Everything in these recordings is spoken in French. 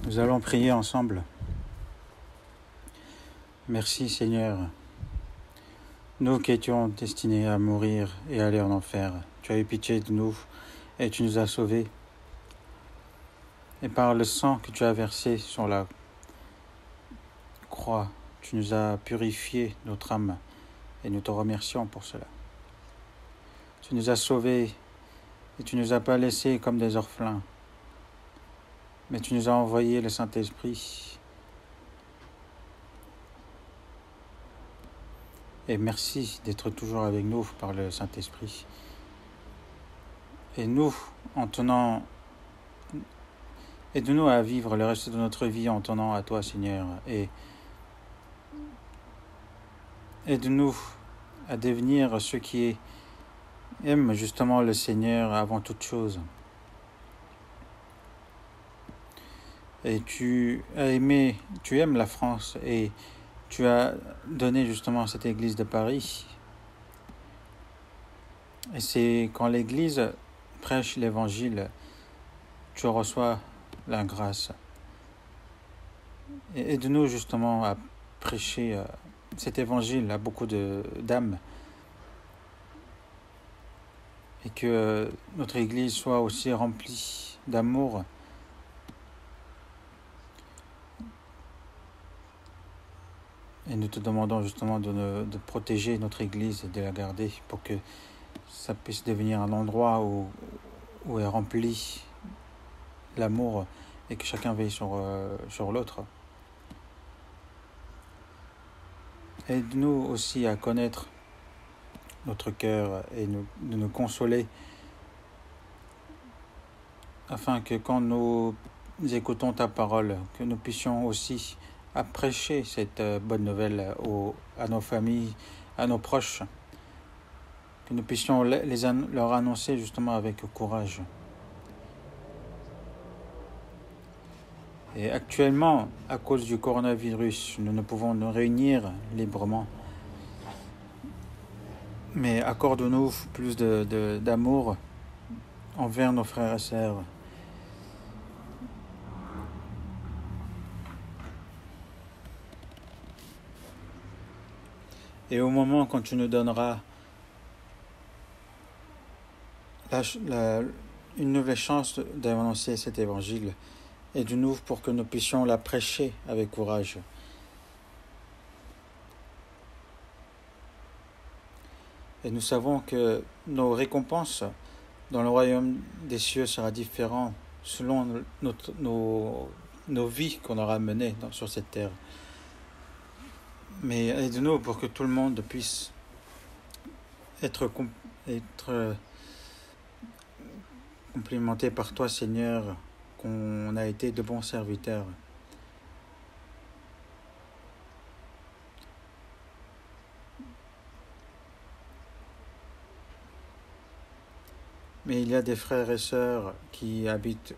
Nous allons prier ensemble. Merci Seigneur. Nous qui étions destinés à mourir et aller en enfer, tu as eu pitié de nous et tu nous as sauvés. Et par le sang que tu as versé sur la croix, tu nous as purifié notre âme et nous te remercions pour cela. Tu nous as sauvés et tu ne nous as pas laissés comme des orphelins, mais tu nous as envoyé le Saint-Esprit. Et merci d'être toujours avec nous par le Saint-Esprit. Et nous, aide-nous à vivre le reste de notre vie en tenant à toi, Seigneur. Et aide-nous à devenir ceux qui aiment justement le Seigneur avant toute chose. Et tu aimes la France et tu as donné justement cette église de Paris. Et c'est quand l'église prêche l'évangile, tu reçois la grâce. Et aide-nous justement à prêcher cet évangile à beaucoup d'âmes. Et que notre église soit aussi remplie d'amour. Et nous te demandons justement de protéger notre église et de la garder pour que ça puisse devenir un endroit où est rempli l'amour et que chacun veille sur l'autre. Aide-nous aussi à connaître notre cœur et de nous consoler afin que quand nous écoutons ta parole, que nous puissions aussi à prêcher cette bonne nouvelle à nos familles, à nos proches, que nous puissions leur annoncer justement avec courage. Et actuellement, à cause du coronavirus, nous ne pouvons nous réunir librement. Mais accorde-nous plus d'amour envers nos frères et sœurs. Et au moment quand tu nous donneras une nouvelle chance d'annoncer cet évangile, aide-nous pour que nous puissions la prêcher avec courage. Et nous savons que nos récompenses dans le royaume des cieux sera différent selon nos vies qu'on aura menées sur cette terre. Mais aide-nous pour que tout le monde puisse être complimenté par toi, Seigneur, qu'on a été de bons serviteurs. Mais il y a des frères et sœurs qui habitent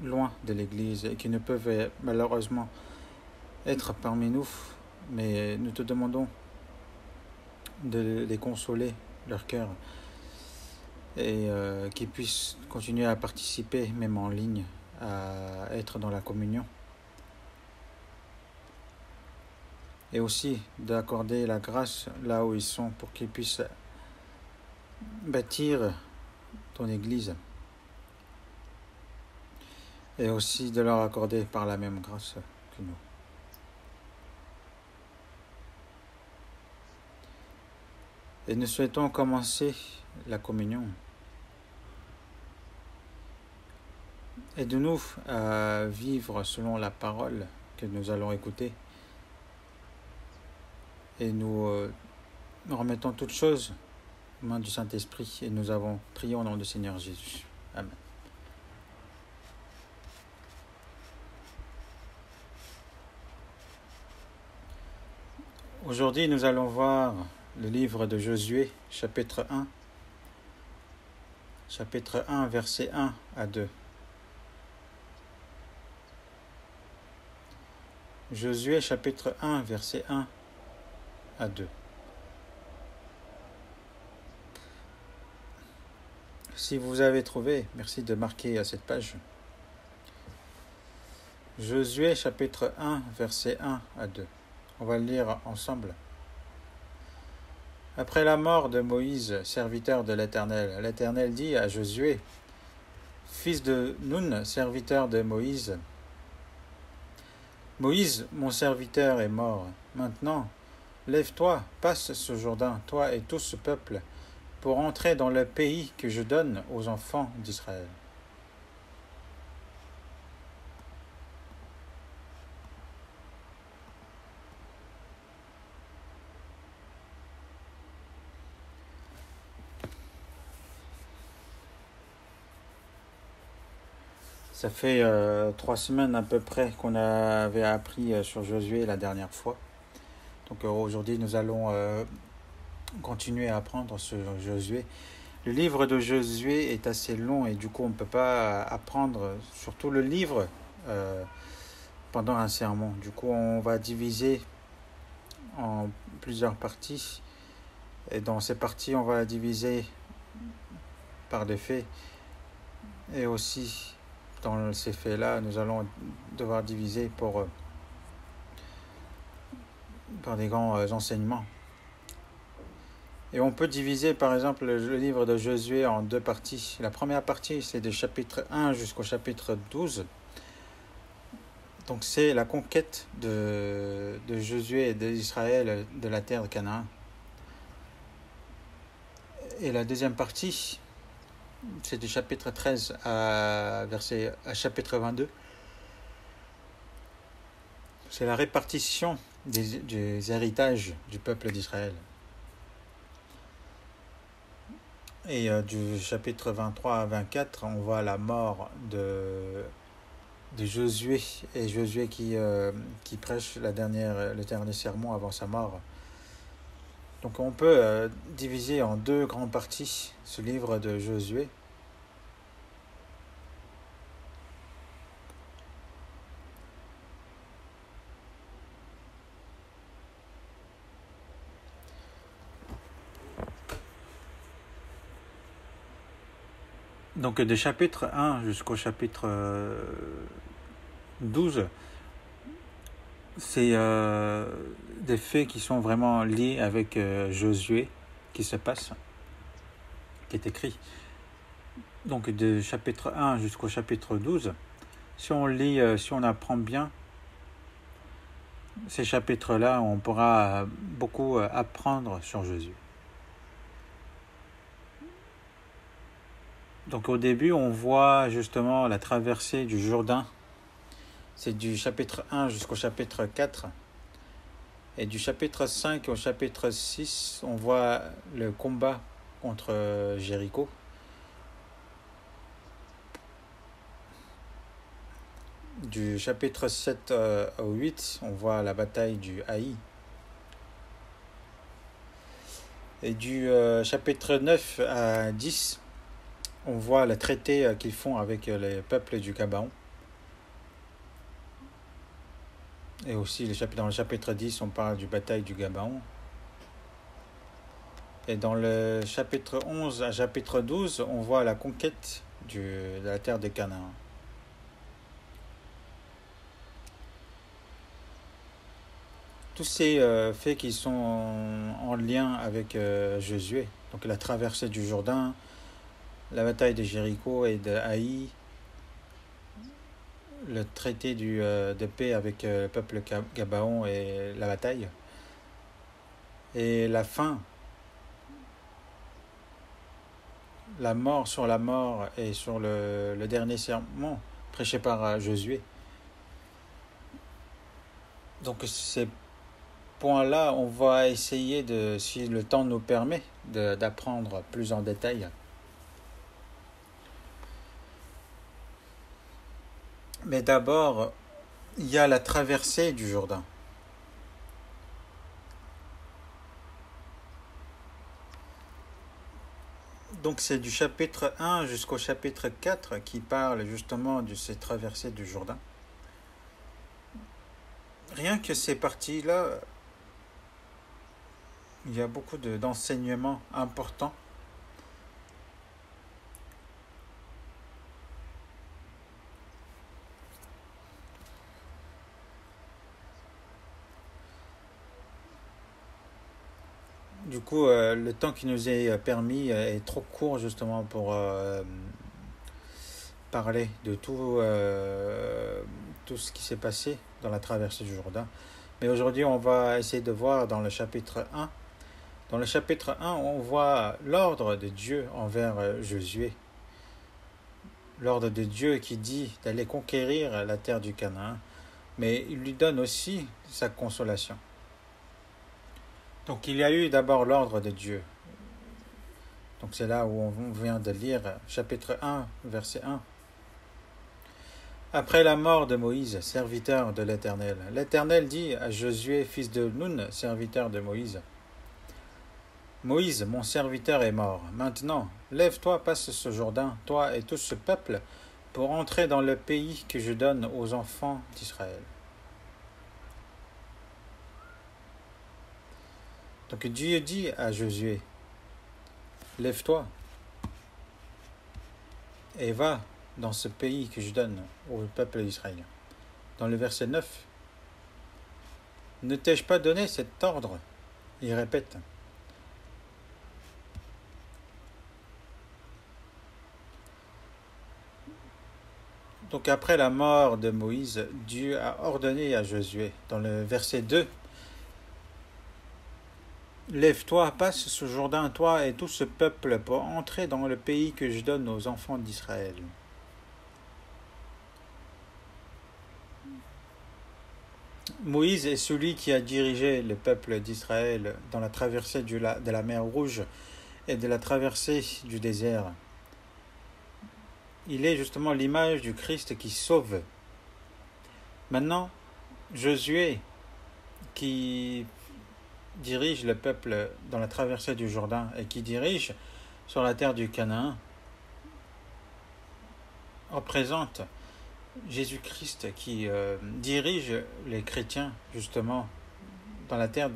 loin de l'Église et qui ne peuvent malheureusement être parmi nous. Mais nous te demandons de les consoler, leur cœur, et qu'ils puissent continuer à participer, même en ligne, à être dans la communion. Et aussi d'accorder la grâce là où ils sont pour qu'ils puissent bâtir ton Église. Et aussi de leur accorder par la même grâce que nous. Et nous souhaitons commencer la communion. Aide-nous à vivre selon la parole que nous allons écouter. Et nous remettons toutes choses aux mains du Saint-Esprit et nous avons prié au nom du Seigneur Jésus. Amen. Aujourd'hui, nous allons voir le livre de Josué, chapitre 1. Chapitre 1, versets 1 à 2. Josué, chapitre 1, versets 1 à 2. Si vous avez trouvé, merci de marquer à cette page. Josué chapitre 1, versets 1 à 2. On va le lire ensemble. Après la mort de Moïse, serviteur de l'Éternel, l'Éternel dit à Josué, fils de Nun, serviteur de Moïse, Moïse, mon serviteur, est mort. Maintenant, lève-toi, passe ce Jourdain, toi et tout ce peuple, pour entrer dans le pays que je donne aux enfants d'Israël. Ça fait 3 semaines à peu près qu'on avait appris sur Josué la dernière fois. Donc aujourd'hui, nous allons continuer à apprendre sur Josué. Le livre de Josué est assez long et du coup, on ne peut pas apprendre surtout le livre pendant un sermon. Du coup, on va diviser en plusieurs parties. Et dans ces parties, on va diviser par des faits. Et aussi, dans ces faits-là, nous allons devoir diviser par des grands enseignements. Et on peut diviser par exemple le livre de Josué en 2 parties. La première partie, c'est du chapitre 1 jusqu'au chapitre 12. Donc c'est la conquête de Josué et d'Israël de la terre de Canaan. Et la deuxième partie, c'est du chapitre 13 à chapitre 22. C'est la répartition des héritages du peuple d'Israël. Et du chapitre 23 à 24, on voit la mort de Josué, et Josué qui prêche le dernier sermon avant sa mort. Donc on peut diviser en 2 grandes parties ce livre de Josué. Donc de chapitre 1 jusqu'au chapitre 12, c'est des faits qui sont vraiment liés avec Josué qui se passe, qui est écrit. Donc de chapitre 1 jusqu'au chapitre 12, si on lit, si on apprend bien ces chapitres-là, on pourra beaucoup apprendre sur Jésus. Donc au début, on voit justement la traversée du Jourdain. C'est du chapitre 1 jusqu'au chapitre 4. Et du chapitre 5 au chapitre 6, on voit le combat contre Jéricho. Du chapitre 7 au 8, on voit la bataille du Haï. Et du chapitre 9 à 10, on voit le traité qu'ils font avec les peuples du Gabaon. Et aussi, dans le chapitre 10, on parle du bataille du Gabaon. Et dans le chapitre 11 à chapitre 12, on voit la conquête de la terre de Canaan. Tous ces faits qui sont en lien avec Josué, donc la traversée du Jourdain, la bataille de Jéricho et de Haï, le traité de paix avec le peuple Gabaon et la bataille, et la fin, la mort sur la mort et sur le dernier sermon prêché par Josué. Donc ces points-là, on va essayer, si le temps nous permet, d'apprendre plus en détail. Mais d'abord, il y a la traversée du Jourdain. Donc c'est du chapitre 1 jusqu'au chapitre 4 qui parle justement de cette traversée du Jourdain. Rien que ces parties-là, il y a beaucoup d'enseignements importants. Du coup, le temps qui nous est permis est trop court justement pour parler de tout ce qui s'est passé dans la traversée du Jourdain. Mais aujourd'hui, on va essayer de voir dans le chapitre 1. Dans le chapitre 1, on voit l'ordre de Dieu envers Josué. L'ordre de Dieu qui dit d'aller conquérir la terre du Canaan, mais il lui donne aussi sa consolation. Donc il y a eu d'abord l'ordre de Dieu. Donc c'est là où on vient de lire chapitre 1, verset 1. Après la mort de Moïse, serviteur de l'Éternel, l'Éternel dit à Josué, fils de Nun, serviteur de Moïse, Moïse, mon serviteur est mort. Maintenant, lève-toi, passe ce Jourdain, toi et tout ce peuple, pour entrer dans le pays que je donne aux enfants d'Israël. Donc Dieu dit à Josué, lève-toi et va dans ce pays que je donne au peuple d'Israël. Dans le verset 9, ne t'ai-je pas donné cet ordre? Il répète. Donc après la mort de Moïse, Dieu a ordonné à Josué, dans le verset 2, lève-toi, passe ce Jourdain, toi et tout ce peuple, pour entrer dans le pays que je donne aux enfants d'Israël. Moïse est celui qui a dirigé le peuple d'Israël dans la traversée de la mer Rouge et de la traversée du désert. Il est justement l'image du Christ qui sauve. Maintenant, Josué, qui dirige le peuple dans la traversée du Jourdain et qui dirige sur la terre du Canaan, représente Jésus-Christ qui dirige les chrétiens justement dans la terre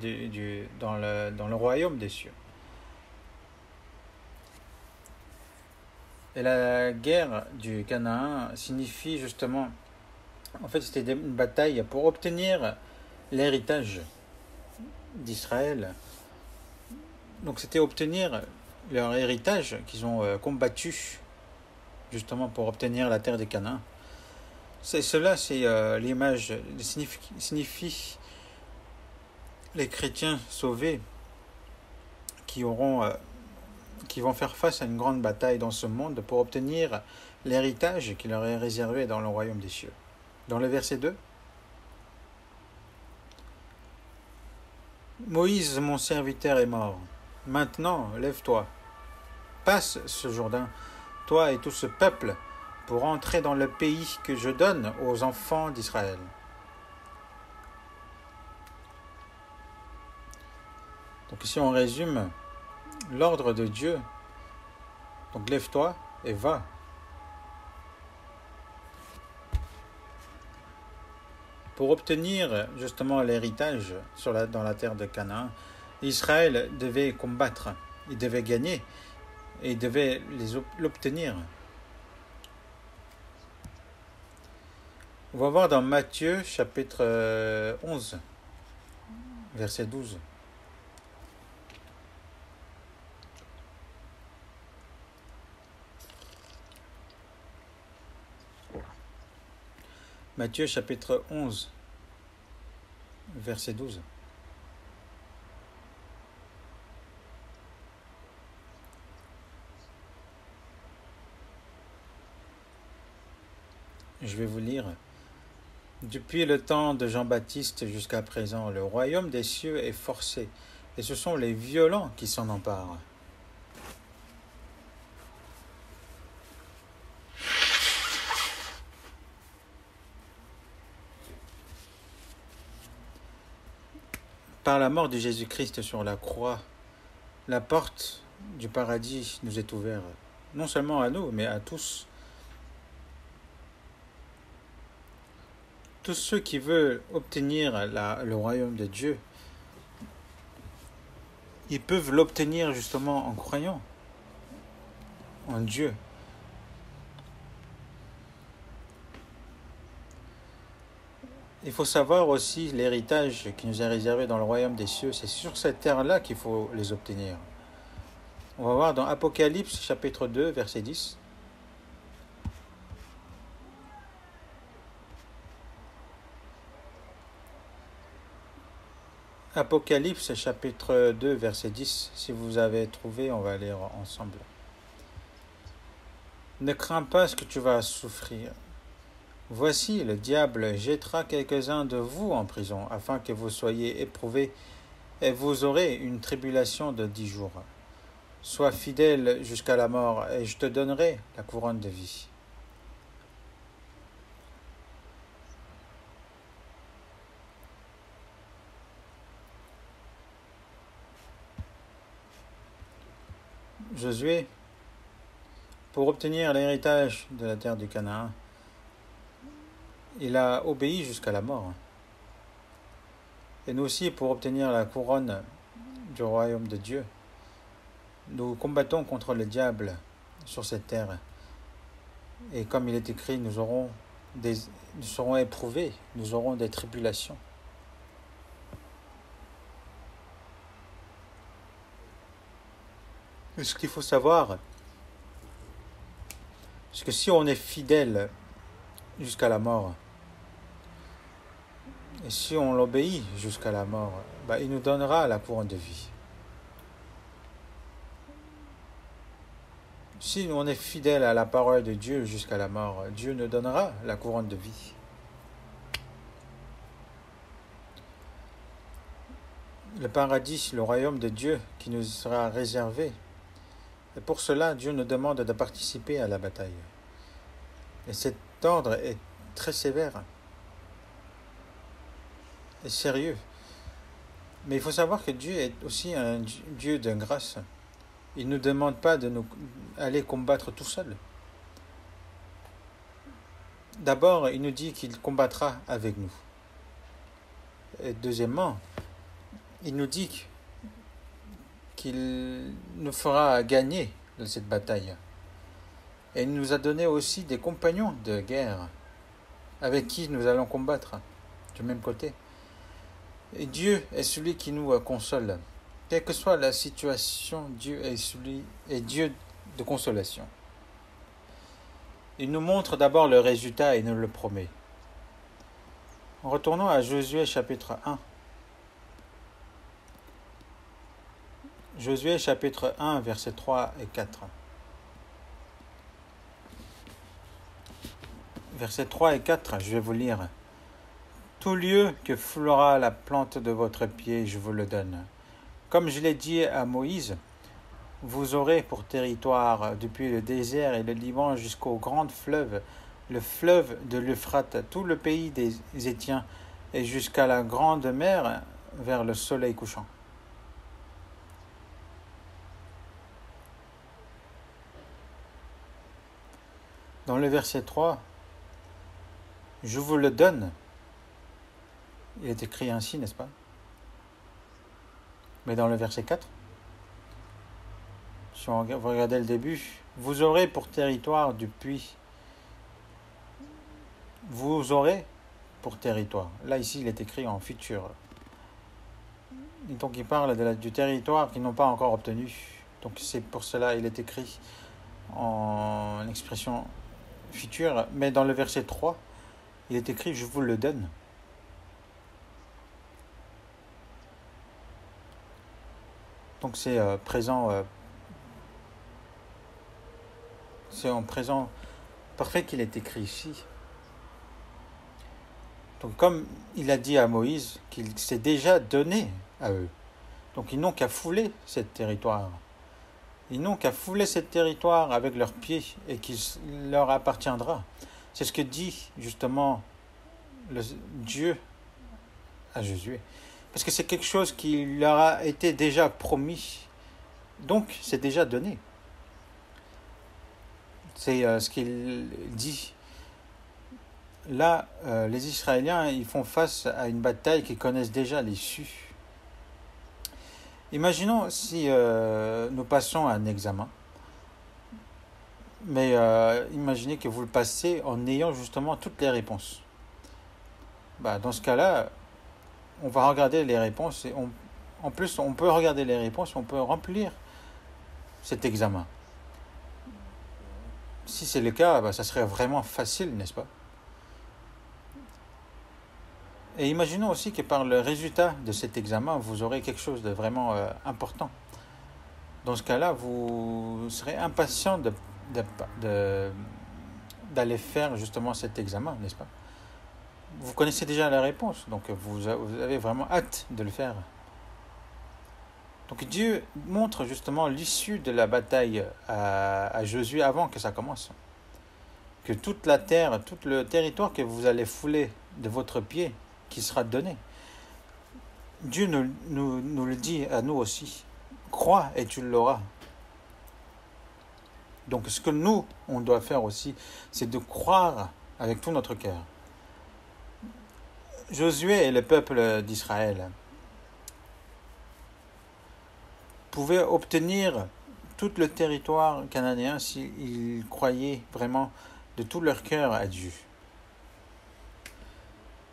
dans le royaume des cieux. Et la guerre du Canaan signifie justement, en fait c'était une bataille pour obtenir l'héritage d'Israël. Donc c'était obtenir leur héritage qu'ils ont combattu justement pour obtenir la terre des Canaan. Cela, c'est l'image, signifie les chrétiens sauvés qui vont faire face à une grande bataille dans ce monde pour obtenir l'héritage qui leur est réservé dans le royaume des cieux. Dans le verset 2, Moïse, mon serviteur, est mort. Maintenant, lève-toi, passe ce Jourdain, toi et tout ce peuple, pour entrer dans le pays que je donne aux enfants d'Israël. Donc ici on résume l'ordre de Dieu. Donc lève-toi et va. Pour obtenir justement l'héritage dans la terre de Canaan, Israël devait combattre, il devait gagner et il devait l'obtenir. On va voir dans Matthieu chapitre 11, verset 12. Matthieu chapitre 11, verset 12. Je vais vous lire. Depuis le temps de Jean-Baptiste jusqu'à présent, le royaume des cieux est forcé, et ce sont les violents qui s'en emparent. Par la mort de Jésus-Christ sur la croix, la porte du paradis nous est ouverte, non seulement à nous, mais à tous. Tous ceux qui veulent obtenir le royaume de Dieu, ils peuvent l'obtenir justement en croyant en Dieu. Il faut savoir aussi l'héritage qui nous est réservé dans le royaume des cieux. C'est sur cette terre-là qu'il faut les obtenir. On va voir dans Apocalypse chapitre 2, verset 10. Apocalypse chapitre 2, verset 10. Si vous avez trouvé, on va lire ensemble. Ne crains pas ce que tu vas souffrir. Voici, le diable jettera quelques-uns de vous en prison, afin que vous soyez éprouvés, et vous aurez une tribulation de 10 jours. Sois fidèle jusqu'à la mort, et je te donnerai la couronne de vie. Josué, pour obtenir l'héritage de la terre du Canaan, il a obéi jusqu'à la mort. Et nous aussi, pour obtenir la couronne du royaume de Dieu, nous combattons contre le diable sur cette terre. Et comme il est écrit, nous serons éprouvés, nous aurons des tribulations. Et ce qu'il faut savoir, c'est que si on est fidèle jusqu'à la mort, et si on l'obéit jusqu'à la mort, il nous donnera la couronne de vie. Si on est fidèle à la parole de Dieu jusqu'à la mort, Dieu nous donnera la couronne de vie. Le paradis, le royaume de Dieu qui nous sera réservé. Et pour cela, Dieu nous demande de participer à la bataille. Et cet ordre est très sévère et sérieux. Mais il faut savoir que Dieu est aussi un Dieu de grâce. Il ne nous demande pas de nous aller combattre tout seul. D'abord, il nous dit qu'il combattra avec nous. Et deuxièmement, il nous dit qu'il nous fera gagner cette bataille. Et il nous a donné aussi des compagnons de guerre avec qui nous allons combattre du même côté. Et Dieu est celui qui nous console. Quelle que soit la situation, Dieu est Dieu de consolation. Il nous montre d'abord le résultat et nous le promet. Retournons à Josué chapitre 1. Josué chapitre 1, versets 3 et 4. Versets 3 et 4, je vais vous lire. Tout lieu que foulera la plante de votre pied, je vous le donne. Comme je l'ai dit à Moïse, vous aurez pour territoire depuis le désert et le Liban jusqu'au grand fleuve, le fleuve de l'Euphrate, tout le pays des Hétiens et jusqu'à la grande mer vers le soleil couchant. Dans le verset 3, je vous le donne. Il est écrit ainsi, n'est-ce pas? Mais dans le verset 4, si on regardait le début, vous aurez pour territoire du puits. Vous aurez pour territoire. Là, ici, il est écrit en futur. Et donc, il parle du territoire qu'ils n'ont pas encore obtenu. Donc, c'est pour cela qu'il est écrit en expression future. Mais dans le verset 3, il est écrit « Je vous le donne ». Donc c'est présent, c'est en présent parfait qu'il est écrit ici. Donc comme il a dit à Moïse qu'il s'est déjà donné à eux. Donc ils n'ont qu'à fouler ce territoire. Ils n'ont qu'à fouler ce territoire avec leurs pieds et qu'il leur appartiendra. C'est ce que dit justement le Dieu à Josué. Parce que c'est quelque chose qui leur a été déjà promis. Donc, c'est déjà donné. C'est ce qu'il dit. Là, les Israéliens, ils font face à une bataille qu'ils connaissent déjà l'issue. Imaginons si nous passons un examen. Mais imaginez que vous le passez en ayant justement toutes les réponses. dans ce cas-là, on va regarder les réponses et en plus, on peut regarder les réponses, on peut remplir cet examen. Si c'est le cas, ça serait vraiment facile, n'est-ce pas? Et imaginons aussi que par le résultat de cet examen, vous aurez quelque chose de vraiment important. Dans ce cas-là, vous serez impatient de- d'aller faire justement cet examen, n'est-ce pas? Vous connaissez déjà la réponse, donc vous avez vraiment hâte de le faire. Donc Dieu montre justement l'issue de la bataille à Josué avant que ça commence. Que toute la terre, tout le territoire que vous allez fouler de votre pied, qui sera donné. Dieu nous le dit à nous aussi. Crois et tu l'auras. Donc ce que nous, on doit faire aussi, c'est de croire avec tout notre cœur. Josué et le peuple d'Israël pouvaient obtenir tout le territoire cananéen s'ils croyaient vraiment de tout leur cœur à Dieu.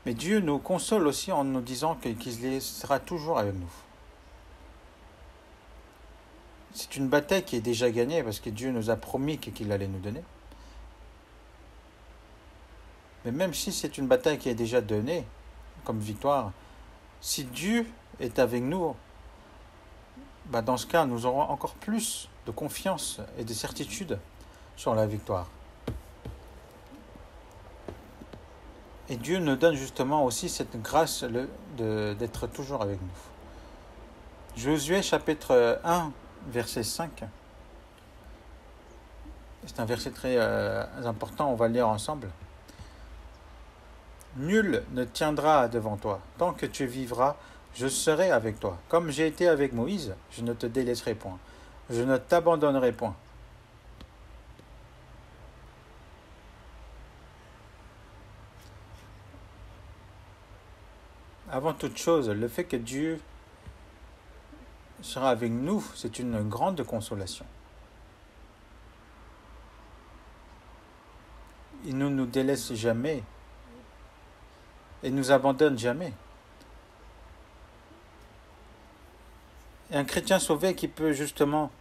Mais Dieu nous console aussi en nous disant qu'il sera toujours avec nous. C'est une bataille qui est déjà gagnée parce que Dieu nous a promis qu'il allait nous donner. Mais même si c'est une bataille qui est déjà donnée comme victoire, si Dieu est avec nous, dans ce cas, nous aurons encore plus de confiance et de certitude sur la victoire. Et Dieu nous donne justement aussi cette grâce d'être toujours avec nous. Josué chapitre 1, verset 5. C'est un verset très important, on va le lire ensemble. Nul ne tiendra devant toi. Tant que tu vivras, je serai avec toi. Comme j'ai été avec Moïse, je ne te délaisserai point. Je ne t'abandonnerai point. Avant toute chose, le fait que Dieu sera avec nous, c'est une grande consolation. Il ne nous délaisse jamais et ne nous abandonne jamais. Et un chrétien sauvé qui peut justement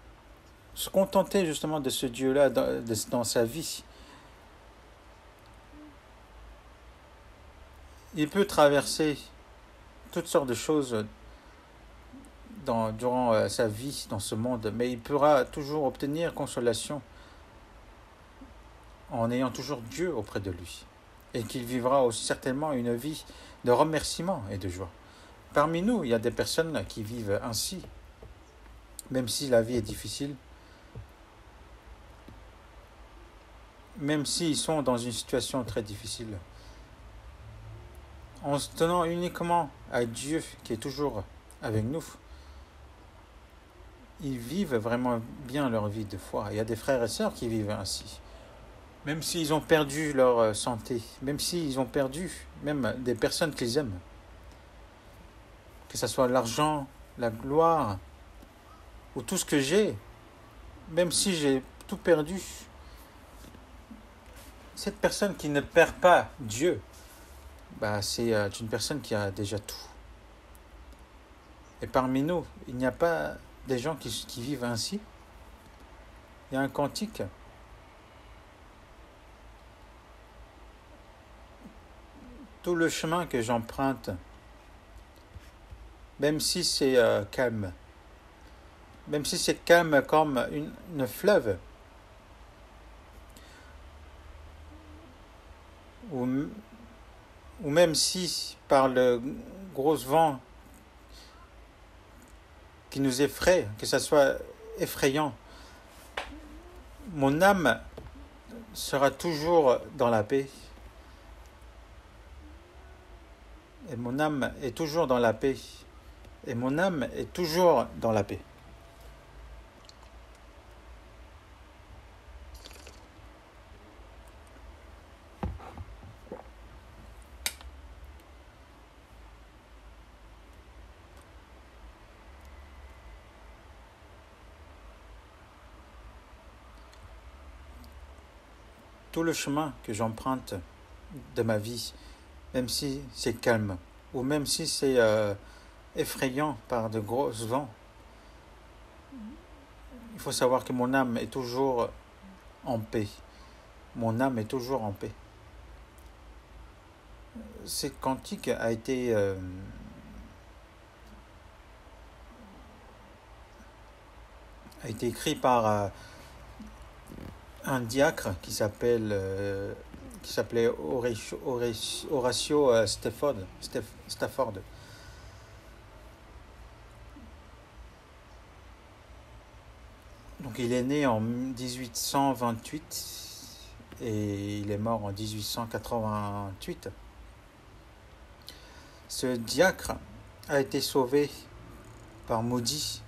se contenter justement de ce Dieu-là dans sa vie, il peut traverser toutes sortes de choses durant sa vie dans ce monde, mais il pourra toujours obtenir consolation en ayant toujours Dieu auprès de lui. Et qu'il vivra aussi certainement une vie de remerciement et de joie. Parmi nous, il y a des personnes qui vivent ainsi, même si la vie est difficile, même s'ils sont dans une situation très difficile. En se tenant uniquement à Dieu qui est toujours avec nous, ils vivent vraiment bien leur vie de foi. Il y a des frères et sœurs qui vivent ainsi. Même s'ils ont perdu leur santé, même s'ils ont perdu même des personnes qu'ils aiment, que ce soit l'argent, la gloire, ou tout ce que j'ai, même si j'ai tout perdu, cette personne qui ne perd pas Dieu, c'est une personne qui a déjà tout. Et parmi nous, il n'y a pas des gens qui vivent ainsi. Il y a un cantique. Tout le chemin que j'emprunte, même si c'est calme, même si c'est calme comme une fleuve, ou même si par le gros vent qui nous effraie, que ça soit effrayant, mon âme sera toujours dans la paix. Et mon âme est toujours dans la paix. Et mon âme est toujours dans la paix. Tout le chemin que j'emprunte de ma vie, même si c'est calme, ou même si c'est effrayant par de gros vents. Il faut savoir que mon âme est toujours en paix. Mon âme est toujours en paix. Ce cantique a été écrit par un diacre qui s'appelait Horatio Stafford. Donc il est né en 1828 et il est mort en 1888. Ce diacre a été sauvé par Moody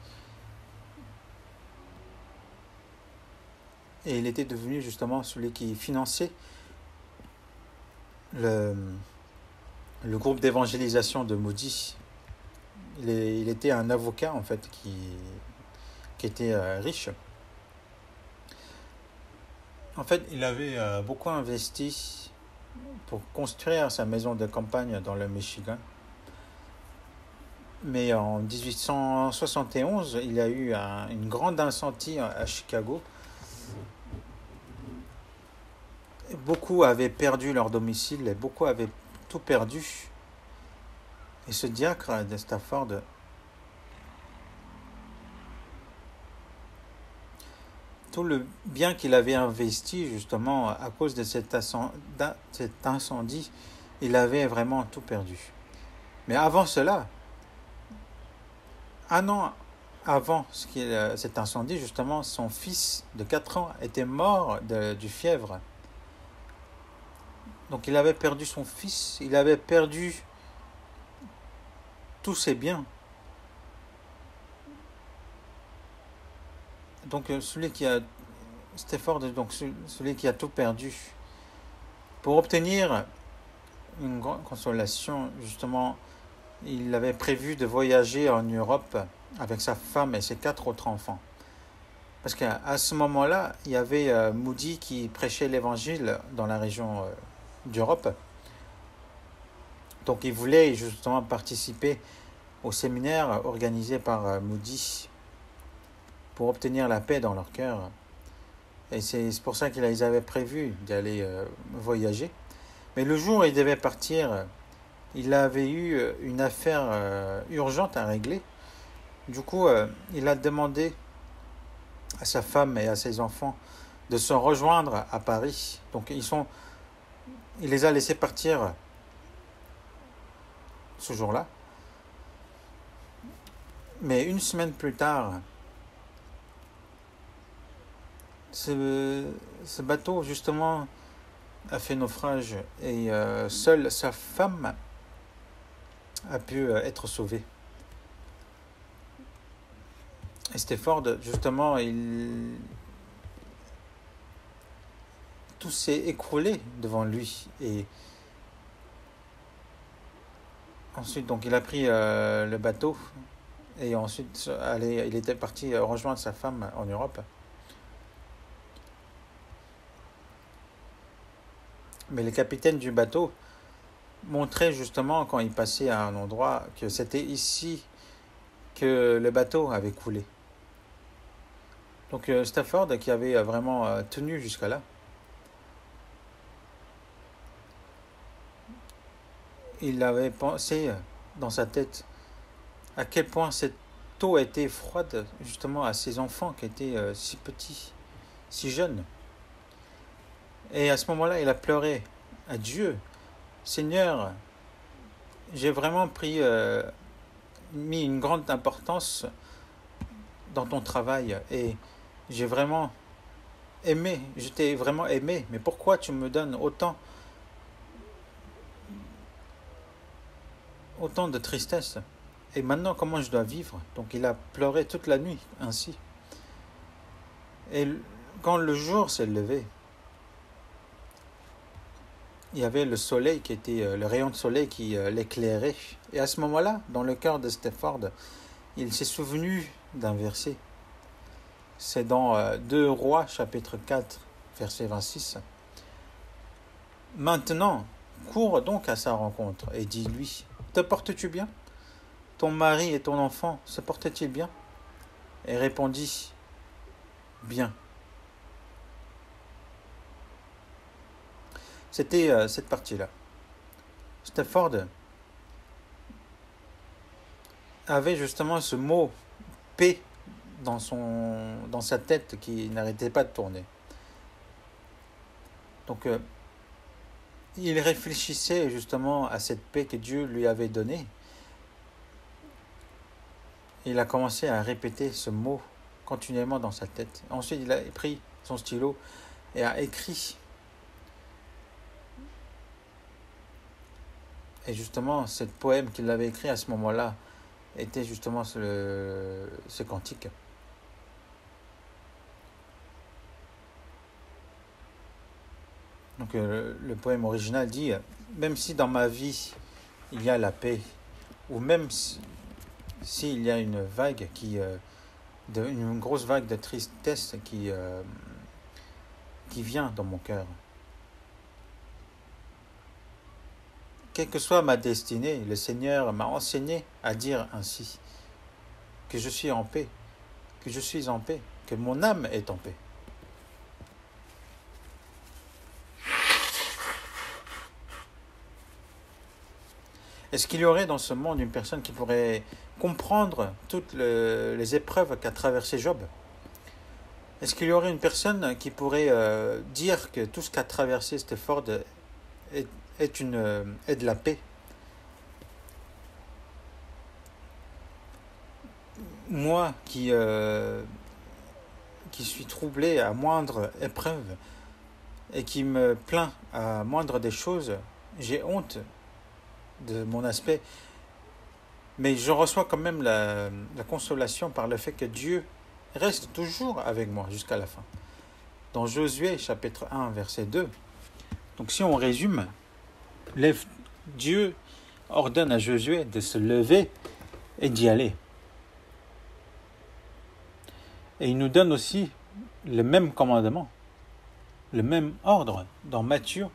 et il était devenu justement celui qui finançait le groupe d'évangélisation de Moody. Il était un avocat en fait qui était riche. En fait, il avait beaucoup investi pour construire sa maison de campagne dans le Michigan. Mais en 1871, il y a eu une grande incendie à Chicago. Beaucoup avaient perdu leur domicile et beaucoup avaient tout perdu. Et ce diacre de Stafford tout le bien qu'il avait investi justement à cause de cet incendie, il avait vraiment tout perdu. Mais avant cela, un an avant cet incendie, justement, son fils de 4 ans était mort du fièvre. Donc il avait perdu son fils, il avait perdu tous ses biens. Donc celui qui a tout perdu, pour obtenir une grande consolation, justement, il avait prévu de voyager en Europe avec sa femme et ses 4 autres enfants. Parce qu'à ce moment-là, il y avait Moody qui prêchait l'évangile dans la région d'Europe. Donc il voulait justement participer au séminaire organisé par Moody pour obtenir la paix dans leur cœur. Et c'est pour ça qu'ils avaient prévu d'aller voyager. Mais le jour où ils devaient partir, il avait eu une affaire urgente à régler. Du coup, il a demandé à sa femme et à ses enfants de se rejoindre à Paris. Donc il les a laissés partir ce jour-là. Mais une semaine plus tard, ce bateau, justement, a fait naufrage et seule sa femme a pu être sauvée. Et Stafford, justement, tout s'est écroulé devant lui. Et ensuite, donc, il a pris le bateau et ensuite, il était parti rejoindre sa femme en Europe. Mais le capitaine du bateau montrait justement, quand il passait à un endroit, que c'était ici que le bateau avait coulé. Donc Stafford, qui avait vraiment tenu jusqu'à là, il avait pensé dans sa tête à quel point cette eau était froide justement à ses enfants qui étaient si petits, si jeunes. Et à ce moment-là, il a pleuré à Dieu. Seigneur, j'ai vraiment mis une grande importance dans ton travail et j'ai vraiment aimé, je t'ai vraiment aimé, mais pourquoi tu me donnes autant de tristesse? Et maintenant, comment je dois vivre? Donc il a pleuré toute la nuit ainsi. Et quand le jour s'est levé, il y avait le soleil le rayon de soleil qui l'éclairait. Et à ce moment-là, dans le cœur de Stafford, il s'est souvenu d'un verset. C'est dans 2 Rois, chapitre 4, verset 26. Maintenant, court donc à sa rencontre et dis-lui, te portes-tu bien? Ton mari et ton enfant se portaient-ils bien? Et répondit, bien. C'était cette partie-là. Stafford avait justement ce mot paix dans sa tête qui n'arrêtait pas de tourner. Donc il réfléchissait justement à cette paix que Dieu lui avait donnée. Il a commencé à répéter ce mot continuellement dans sa tête. Ensuite, il a pris son stylo et a écrit. Et justement, ce poème qu'il avait écrit à ce moment-là était justement ce cantique. Donc le poème original dit « Même si dans ma vie, il y a la paix, ou même s'il y a une vague une grosse vague de tristesse qui vient dans mon cœur, quelle que soit ma destinée, le Seigneur m'a enseigné à dire ainsi, que je suis en paix, que je suis en paix, que mon âme est en paix. » Est-ce qu'il y aurait dans ce monde une personne qui pourrait comprendre toutes les épreuves qu'a traversé Job? Est-ce qu'il y aurait une personne qui pourrait dire que tout ce qu'a traversé Stafford est de la paix? Moi qui suis troublé à moindre épreuve et qui me plains à moindre des choses, j'ai honte de mon aspect, mais je reçois quand même la consolation par le fait que Dieu reste toujours avec moi jusqu'à la fin. Dans Josué chapitre 1 verset 2, donc si on résume, Dieu ordonne à Josué de se lever et d'y aller. Et il nous donne aussi le même commandement, le même ordre dans Matthieu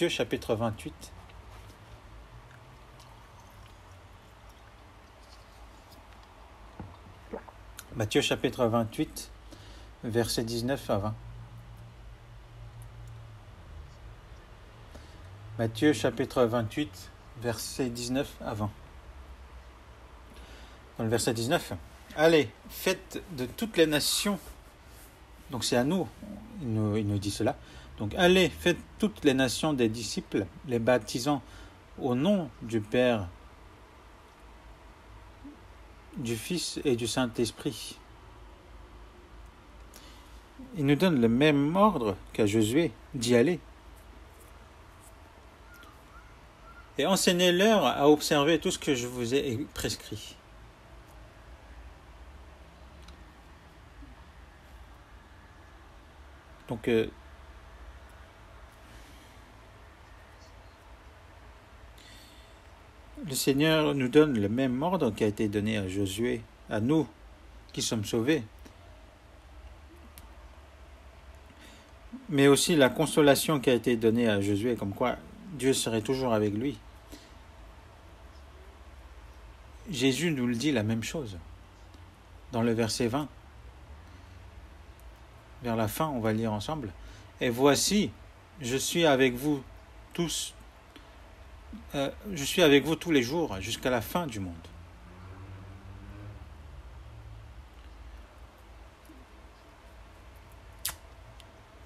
chapitre 28. Matthieu chapitre 28, versets 19 à 20. Matthieu chapitre 28, versets 19 à 20. Dans le verset 19, « Allez, faites de toutes les nations » donc c'est à nous, il nous dit cela. Donc allez, faites toutes les nations des disciples, les baptisant au nom du Père, du Fils et du Saint-Esprit. Il nous donne le même ordre qu'à Josué d'y aller. Et enseignez-leur à observer tout ce que je vous ai prescrit. Donc, le Seigneur nous donne le même ordre qui a été donné à Josué, à nous qui sommes sauvés. Mais aussi la consolation qui a été donnée à Josué, comme quoi Dieu serait toujours avec lui. Jésus nous le dit la même chose. Dans le verset 20, vers la fin, on va lire ensemble. « Et voici, je suis avec vous tous les jours jusqu'à la fin du monde. »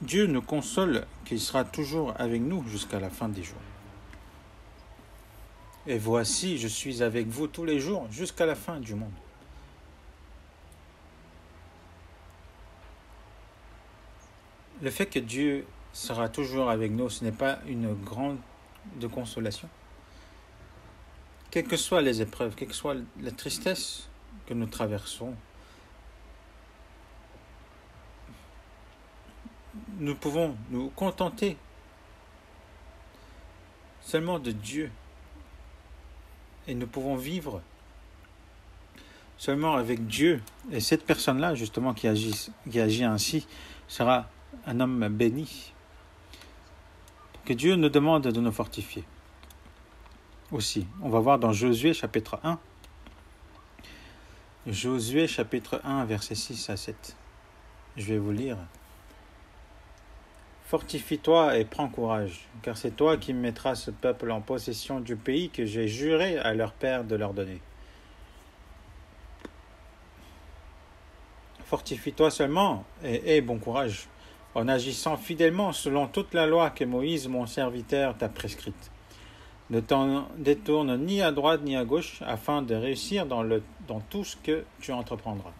Dieu nous console qu'il sera toujours avec nous jusqu'à la fin des jours. Et voici, je suis avec vous tous les jours jusqu'à la fin du monde. Le fait que Dieu sera toujours avec nous, ce n'est pas une grande consolation. Quelles que soient les épreuves, quelle que soit la tristesse que nous traversons, nous pouvons nous contenter seulement de Dieu. Et nous pouvons vivre seulement avec Dieu. Et cette personne-là, justement, qui agit ainsi, sera un homme béni. que Dieu nous demande de nous fortifier. Aussi, on va voir dans Josué chapitre 1. Josué chapitre 1, versets 6 à 7. Je vais vous lire. Fortifie-toi et prends courage, car c'est toi qui mettras ce peuple en possession du pays que j'ai juré à leur père de leur donner. Fortifie-toi seulement et aie bon courage, en agissant fidèlement selon toute la loi que Moïse, mon serviteur, t'a prescrite. Ne t'en détourne ni à droite ni à gauche, afin de réussir dans tout ce que tu entreprendras.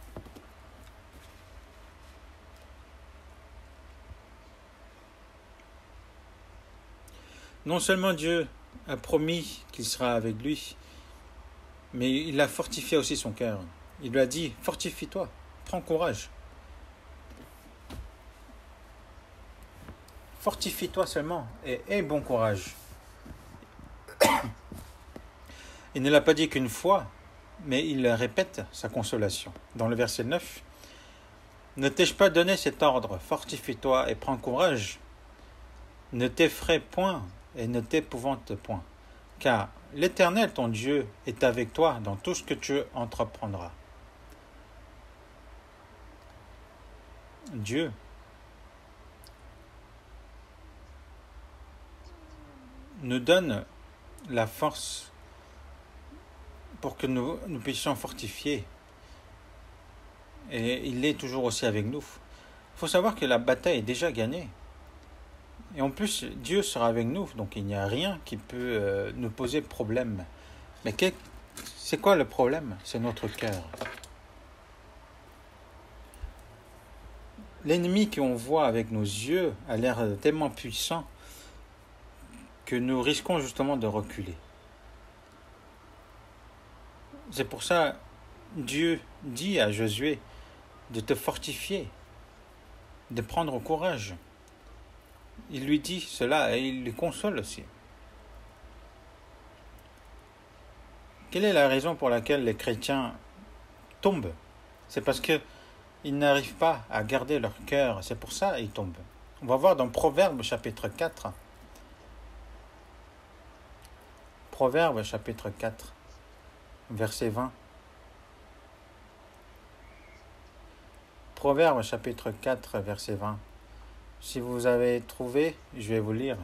Non seulement Dieu a promis qu'il sera avec lui, mais il a fortifié aussi son cœur. Il lui a dit, fortifie-toi, prends courage. Fortifie-toi seulement et aie bon courage. Il ne l'a pas dit qu'une fois, mais il répète sa consolation. Dans le verset 9, « Ne t'ai-je pas donné cet ordre, fortifie-toi et prends courage. Ne t'effraie point et ne t'épouvante point, car l'Éternel, ton Dieu, est avec toi dans tout ce que tu entreprendras. » Dieu nous donne la force pour que nous puissions fortifier. Et il est toujours aussi avec nous. Il faut savoir que la bataille est déjà gagnée. Et en plus, Dieu sera avec nous, donc il n'y a rien qui peut nous poser problème. Mais c'est quoi le problème? C'est notre cœur. L'ennemi qu'on voit avec nos yeux a l'air tellement puissant que nous risquons justement de reculer. C'est pour ça Dieu dit à Josué de te fortifier, de prendre courage. Il lui dit cela et il le console aussi. Quelle est la raison pour laquelle les chrétiens tombent? C'est parce qu'ils n'arrivent pas à garder leur cœur. C'est pour ça qu'ils tombent. On va voir dans Proverbes chapitre 4. Proverbes chapitre 4, verset 20. Proverbes chapitre 4, verset 20. Si vous avez trouvé, je vais vous lire.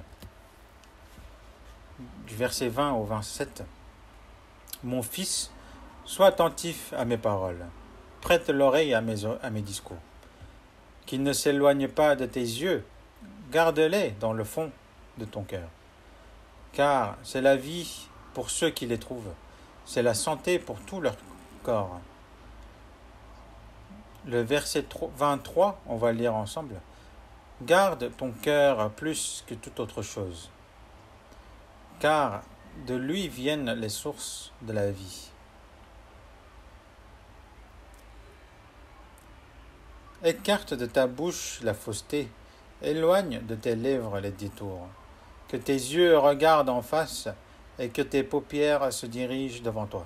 Du verset 20 au 27. Mon fils, sois attentif à mes paroles. Prête l'oreille à mes discours. Qu'ils ne s'éloignent pas de tes yeux. Garde-les dans le fond de ton cœur. Car c'est la vie pour ceux qui les trouvent. C'est la santé pour tout leur corps. Le verset 23, on va le lire ensemble. Garde ton cœur plus que toute autre chose, car de lui viennent les sources de la vie. Écarte de ta bouche la fausseté, éloigne de tes lèvres les détours. Que tes yeux regardent en face et que tes paupières se dirigent devant toi.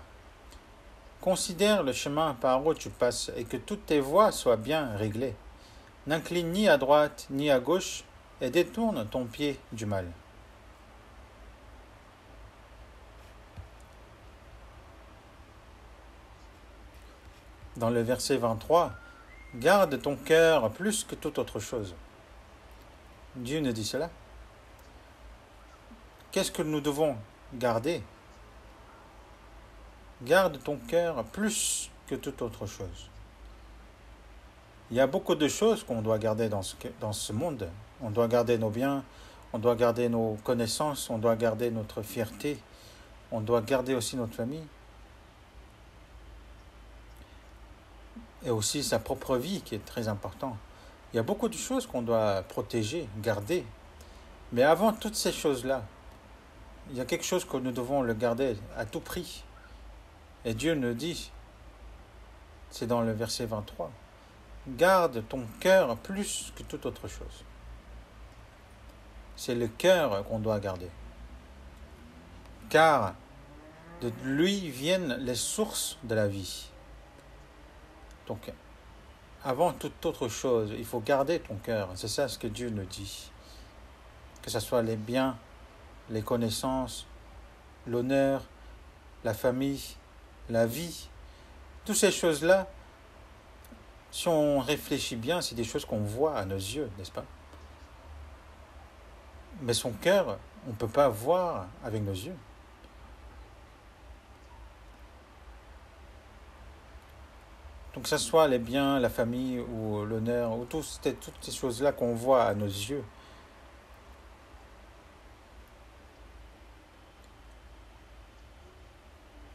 Considère le chemin par où tu passes et que toutes tes voies soient bien réglées. N'incline ni à droite ni à gauche et détourne ton pied du mal. Dans le verset 23, garde ton cœur plus que toute autre chose. Dieu nous dit cela. Qu'est-ce que nous devons garder? Garde ton cœur plus que toute autre chose. Il y a beaucoup de choses qu'on doit garder dans ce monde. On doit garder nos biens, on doit garder nos connaissances, on doit garder notre fierté, on doit garder aussi notre famille. Et aussi sa propre vie qui est très importante. Il y a beaucoup de choses qu'on doit protéger, garder. Mais avant toutes ces choses-là, il y a quelque chose que nous devons le garder à tout prix. Et Dieu nous dit, c'est dans le verset 23, garde ton cœur plus que toute autre chose. C'est le cœur qu'on doit garder. Car de lui viennent les sources de la vie. Donc, avant toute autre chose, il faut garder ton cœur. C'est ça ce que Dieu nous dit. que ce soit les biens, les connaissances, l'honneur, la famille, la vie. Toutes ces choses-là, si on réfléchit bien, c'est des choses qu'on voit à nos yeux, n'est-ce pas? Mais son cœur, on ne peut pas voir avec nos yeux. Donc que ce soit les biens, la famille ou l'honneur, ou toutes ces choses-là qu'on voit à nos yeux.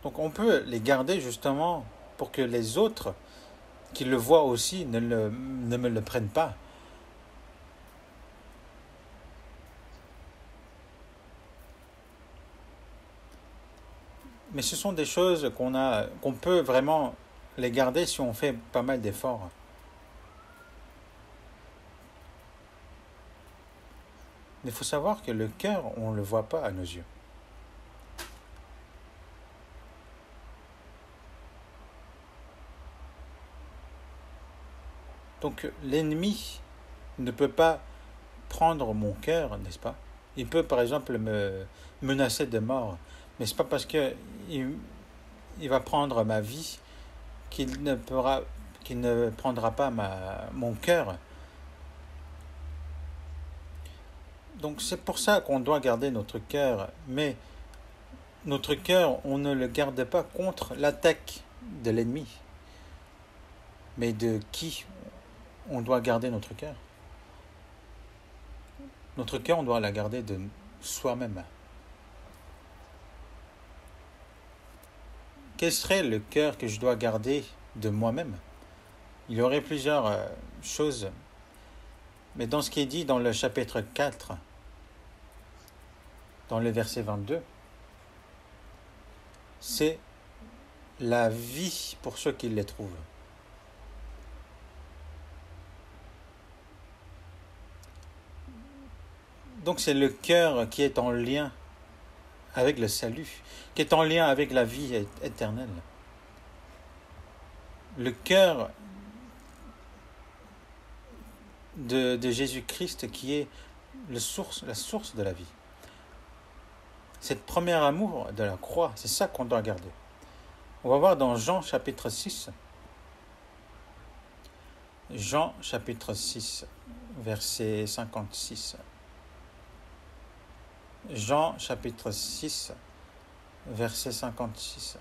Donc on peut les garder justement pour que les autres qui le voient aussi ne me le prennent pas. Mais ce sont des choses qu'on peut vraiment les garder si on fait pas mal d'efforts. Mais il faut savoir que le cœur, on ne le voit pas à nos yeux. Donc l'ennemi ne peut pas prendre mon cœur, n'est-ce pas? Il peut par exemple me menacer de mort, mais c'est pas parce qu'il va prendre ma vie qu'il ne prendra pas mon cœur. Donc c'est pour ça qu'on doit garder notre cœur, mais notre cœur, on ne le garde pas contre l'attaque de l'ennemi. Mais de qui on doit garder notre cœur? Notre cœur, on doit la garder de soi-même. Quel serait le cœur que je dois garder de moi-même? Il y aurait plusieurs choses. Mais dans ce qui est dit dans le chapitre 4, dans le verset 22, c'est la vie pour ceux qui les trouvent. Donc c'est le cœur qui est en lien avec le salut, qui est en lien avec la vie éternelle. Le cœur de Jésus-Christ qui est la source de la vie. Cette premier amour de la croix, c'est ça qu'on doit garder. On va voir dans Jean chapitre 6. Jean chapitre 6, verset 56. Jean chapitre 6, verset 56.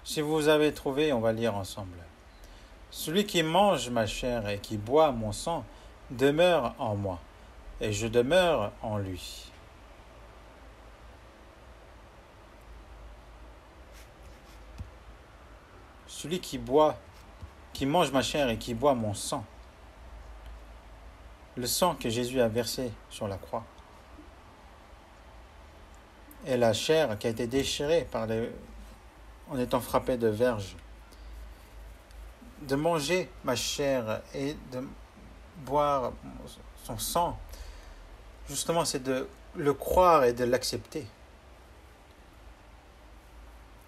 Si vous avez trouvé, on va lire ensemble. Celui qui mange ma chair et qui boit mon sang demeure en moi, et je demeure en lui. Celui qui mange ma chair et qui boit mon sang, le sang que Jésus a versé sur la croix, et la chair qui a été déchirée en étant frappée de verges. De manger ma chair et de boire son sang, justement, c'est de le croire et de l'accepter.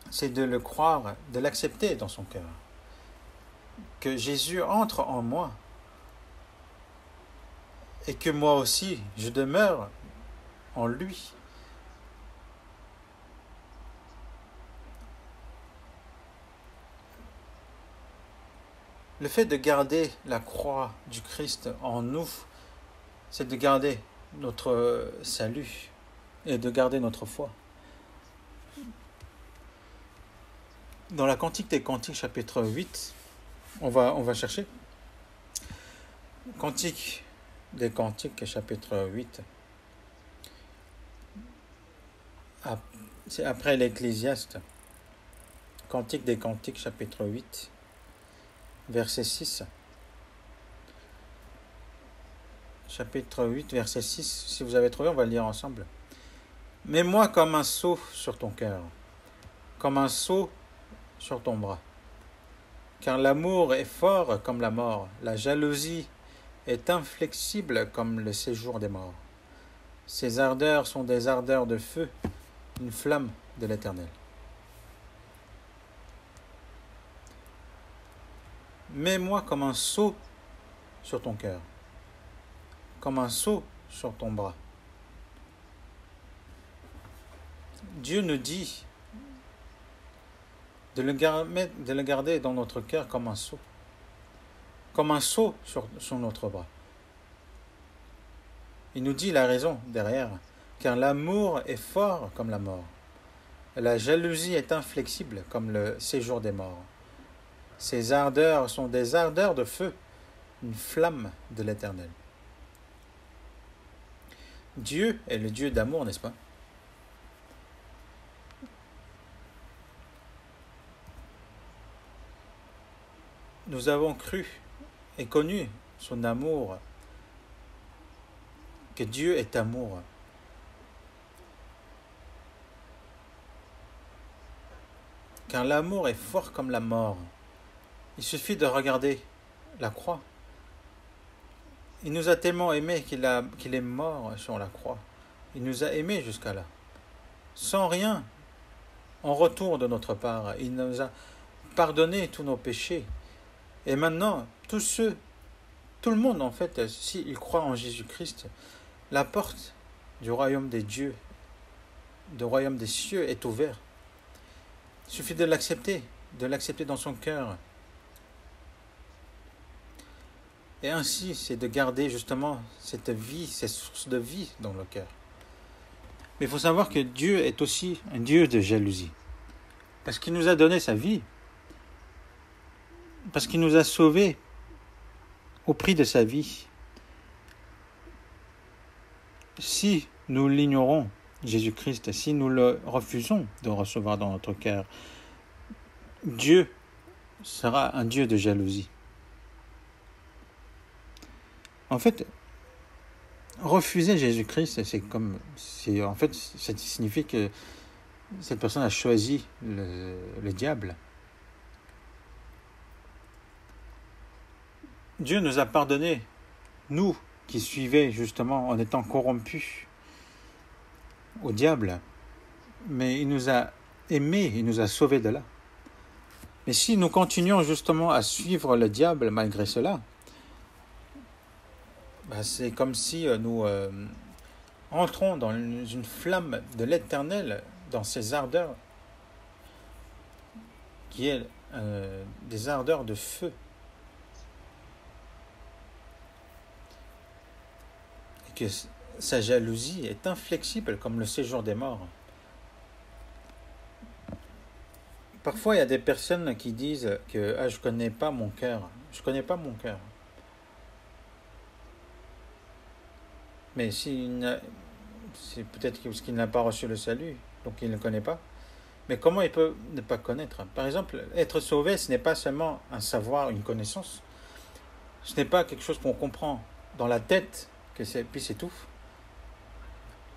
C'est de le croire, de l'accepter dans son cœur. Que Jésus entre en moi et que moi aussi, je demeure en lui. Le fait de garder la croix du Christ en nous, c'est de garder notre salut et de garder notre foi. Dans la Cantique des Cantiques, chapitre 8, on va chercher. Cantique des Cantiques, chapitre 8. C'est après l'Ecclésiaste. Cantique des Cantiques, chapitre 8, verset 6. Chapitre 8, verset 6. Si vous avez trouvé, on va le lire ensemble. Mets-moi comme un sceau sur ton cœur, comme un sceau sur ton bras. Car l'amour est fort comme la mort, la jalousie est inflexible comme le séjour des morts. Ses ardeurs sont des ardeurs de feu, une flamme de l'Éternel. Mets-moi comme un sceau sur ton cœur, comme un sceau sur ton bras. Dieu nous dit de le garder dans notre cœur comme un sceau sur notre bras. Il nous dit la raison derrière, car l'amour est fort comme la mort. La jalousie est inflexible comme le séjour des morts. Ses ardeurs sont des ardeurs de feu, une flamme de l'Éternel. Dieu est le Dieu d'amour, n'est-ce pas? Nous avons cru et connu son amour, que Dieu est amour. Car l'amour est fort comme la mort. Il suffit de regarder la croix. Il nous a tellement aimés qu'il est mort sur la croix. Il nous a aimés jusqu'à là. Sans rien en retour de notre part. Il nous a pardonné tous nos péchés. Et maintenant, tout le monde en fait, s'il croit en Jésus-Christ, la porte du royaume des dieux, du royaume des cieux est ouverte. Il suffit de l'accepter dans son cœur. Et ainsi, c'est de garder justement cette vie, cette source de vie dans le cœur. Mais il faut savoir que Dieu est aussi un Dieu de jalousie. Parce qu'il nous a donné sa vie. Parce qu'il nous a sauvés au prix de sa vie. Si nous l'ignorons, Jésus-Christ, si nous le refusons de recevoir dans notre cœur, Dieu sera un Dieu de jalousie. En fait, refuser Jésus-Christ, ça signifie que cette personne a choisi le diable. Dieu nous a pardonné, nous qui suivions justement en étant corrompus au diable, mais il nous a aimés, il nous a sauvés de là. Mais si nous continuons justement à suivre le diable malgré cela, c'est comme si nous entrons dans une flamme de l'Éternel, dans ses ardeurs, qui est des ardeurs de feu. Et que sa jalousie est inflexible comme le séjour des morts. Parfois, il y a des personnes qui disent que je ne connais pas mon cœur. Je ne connais pas mon cœur. Mais c'est peut-être parce qu'il n'a pas reçu le salut, donc il ne connaît pas. Mais comment il peut ne pas connaître? Par exemple, être sauvé, ce n'est pas seulement un savoir, une connaissance. Ce n'est pas quelque chose qu'on comprend dans la tête, puis c'est tout.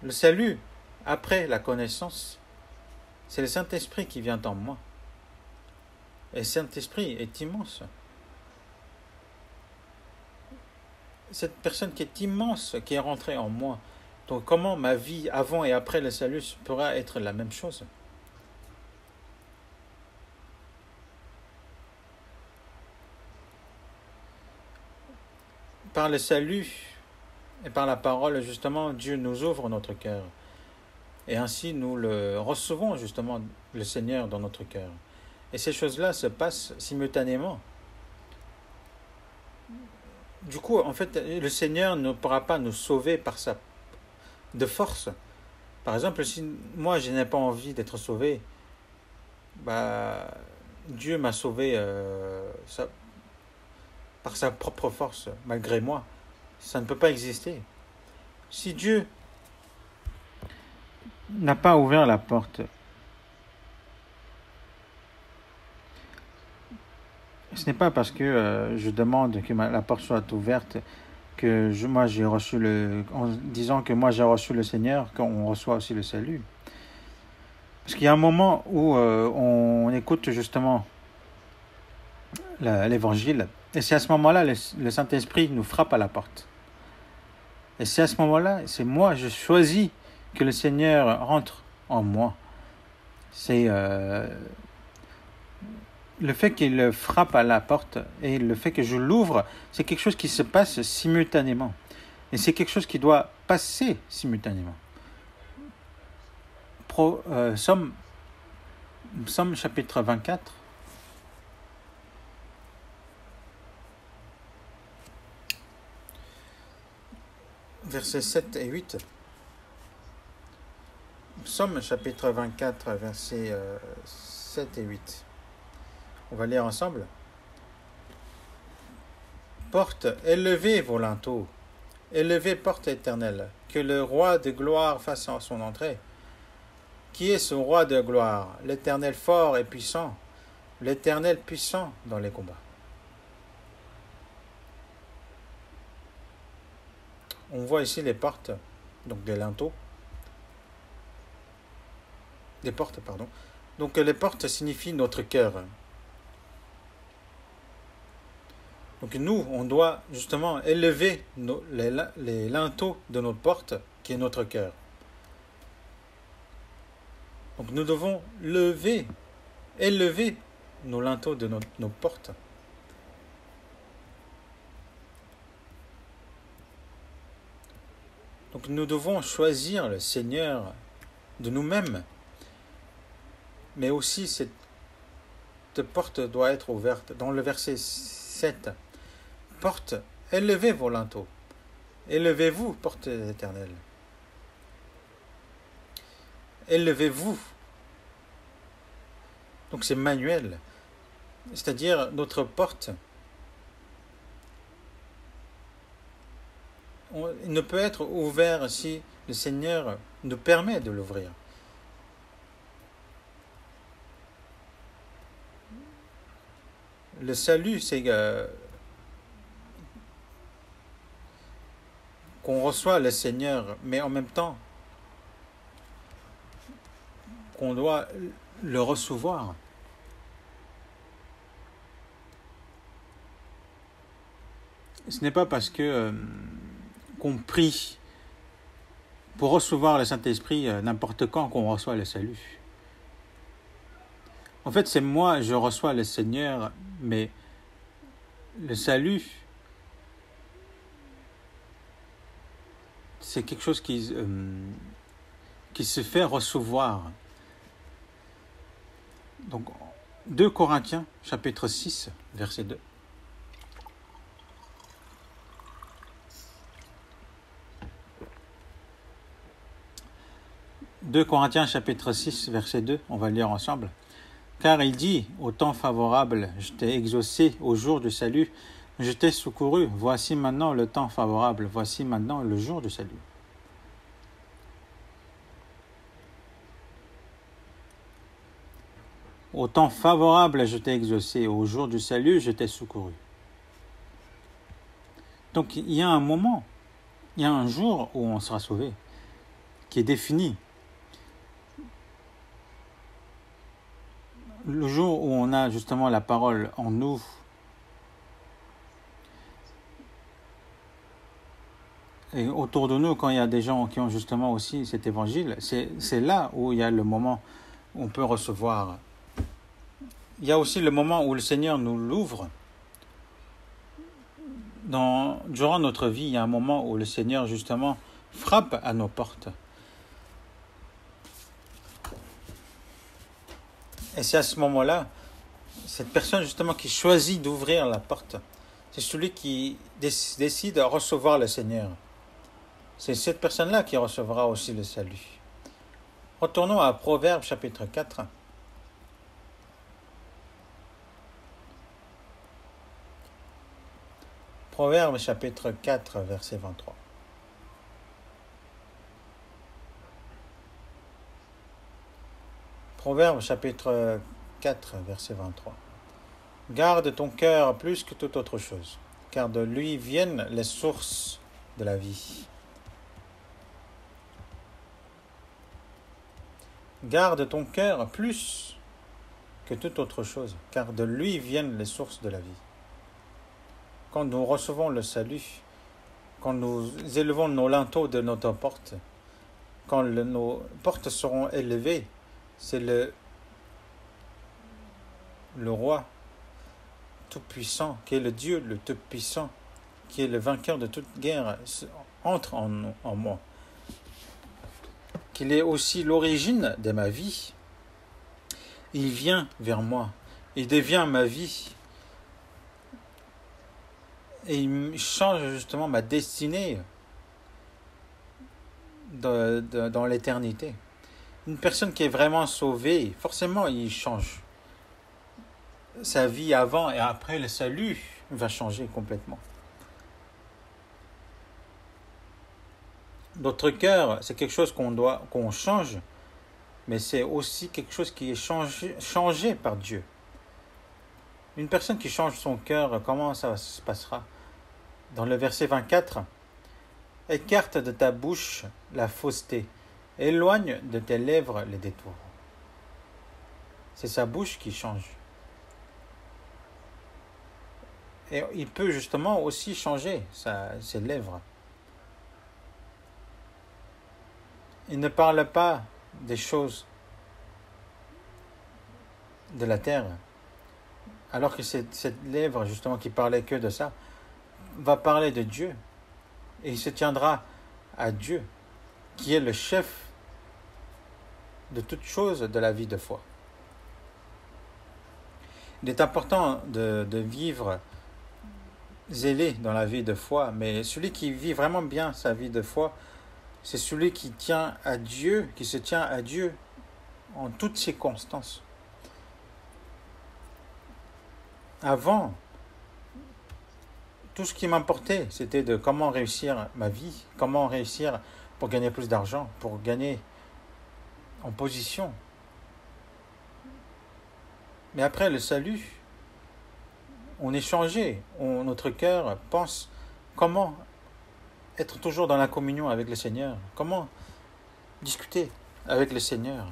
Le salut, après la connaissance, c'est le Saint-Esprit qui vient en moi. Et le Saint-Esprit est immense. Cette personne qui est immense, qui est rentrée en moi. Donc comment ma vie avant et après le salut pourra être la même chose? Par le salut et par la parole, justement, Dieu nous ouvre notre cœur. Et ainsi, nous le recevons, justement, le Seigneur dans notre cœur. Et ces choses-là se passent simultanément. Du coup, en fait, le Seigneur ne pourra pas nous sauver de force. Par exemple, si moi, je n'ai pas envie d'être sauvé, Dieu m'a sauvé par sa propre force, malgré moi. Ça ne peut pas exister. Si Dieu n'a pas ouvert la porte, ce n'est pas parce que je demande que la porte soit ouverte que moi j'ai reçu en disant que moi j'ai reçu le Seigneur, qu'on reçoit aussi le salut. Parce qu'il y a un moment où on écoute justement l'évangile, et c'est à ce moment-là le Saint-Esprit nous frappe à la porte. Et c'est à ce moment-là, c'est moi, je choisis que le Seigneur rentre en moi. C'est le fait qu'il frappe à la porte et le fait que je l'ouvre, c'est quelque chose qui se passe simultanément. Et c'est quelque chose qui doit passer simultanément. Somme chapitre 24. Versets 7 et 8. Psaume chapitre 24, versets 7 et 8. On va lire ensemble. Porte, élevez vos linteaux, élevez porte éternelle, que le roi de gloire fasse son entrée. Qui est ce roi de gloire? L'Éternel fort et puissant, l'Éternel puissant dans les combats. On voit ici les portes, donc des linteaux. Des portes, pardon. Donc les portes signifient notre cœur. Donc nous, on doit justement élever les linteaux de notre porte, qui est notre cœur. Donc nous devons élever nos linteaux de nos portes. Donc nous devons choisir le Seigneur de nous-mêmes. Mais aussi cette porte doit être ouverte. Dans le verset 7, porte, élevez vos linteaux. Élevez-vous, porte éternelle. Élevez-vous. Donc c'est manuel. C'est-à-dire notre porte ne peut être ouvert si le Seigneur nous permet de l'ouvrir. Le salut, c'est qu'on reçoit le Seigneur, mais en même temps qu'on doit le recevoir. Ce n'est pas parce que qu'on prie pour recevoir le Saint-Esprit n'importe quand qu'on reçoit le salut. En fait, c'est moi, je reçois le Seigneur, mais le salut, c'est quelque chose qui se fait recevoir. Donc, 2 Corinthiens, chapitre 6, verset 2. « 2 Corinthiens, chapitre 6, verset 2, on va le lire ensemble. Car il dit, au temps favorable, je t'ai exaucé au jour du salut, je t'ai secouru, voici maintenant le temps favorable, voici maintenant le jour du salut. » Au temps favorable, je t'ai exaucé, au jour du salut, je t'ai secouru. Donc il y a un moment, il y a un jour où on sera sauvé, qui est défini. Le jour où on a justement la parole en nous, et autour de nous, quand il y a des gens qui ont justement aussi cet évangile, c'est là où il y a le moment où on peut recevoir. Il y a aussi le moment où le Seigneur nous l'ouvre. Durant notre vie, il y a un moment où le Seigneur justement frappe à nos portes. Et c'est à ce moment-là, cette personne justement qui choisit d'ouvrir la porte, c'est celui qui décide de recevoir le Seigneur. C'est cette personne-là qui recevra aussi le salut. Retournons à Proverbes chapitre 4. Proverbes chapitre 4, verset 23. Proverbes chapitre 4, verset 23. Garde ton cœur plus que toute autre chose, car de lui viennent les sources de la vie. Garde ton cœur plus que toute autre chose, car de lui viennent les sources de la vie. Quand nous recevons le salut, quand nous élevons nos linteaux de notre porte, quand nos portes seront élevées, c'est le roi tout-puissant, qui est le Dieu le tout-puissant, qui est le vainqueur de toute guerre, entre en moi. Qu'il est aussi l'origine de ma vie. Il vient vers moi. Il devient ma vie. Et il change justement ma destinée dans l'éternité. Une personne qui est vraiment sauvée, forcément, il change. Sa vie avant et après le salut va changer complètement. Notre cœur, c'est quelque chose qu'on change, mais c'est aussi quelque chose qui est changé par Dieu. Une personne qui change son cœur, comment ça se passera? Dans le verset 24, « Écarte de ta bouche la fausseté, éloigne de tes lèvres les détours. » C'est sa bouche qui change. Et il peut justement aussi changer ses lèvres. Il ne parle pas des choses de la terre, alors que cette lèvre justement qui parlait que de ça, va parler de Dieu. Et il se tiendra à Dieu, qui est le chef de toute chose de la vie de foi. Il est important de vivre zélé dans la vie de foi, mais celui qui vit vraiment bien sa vie de foi, c'est celui qui tient à Dieu, qui se tient à Dieu en toutes circonstances. Avant, tout ce qui m'importait, c'était de comment réussir ma vie, comment réussir pour gagner plus d'argent, pour gagner en position. Mais après le salut, on est changé. Notre cœur pense comment être toujours dans la communion avec le Seigneur, comment discuter avec le Seigneur.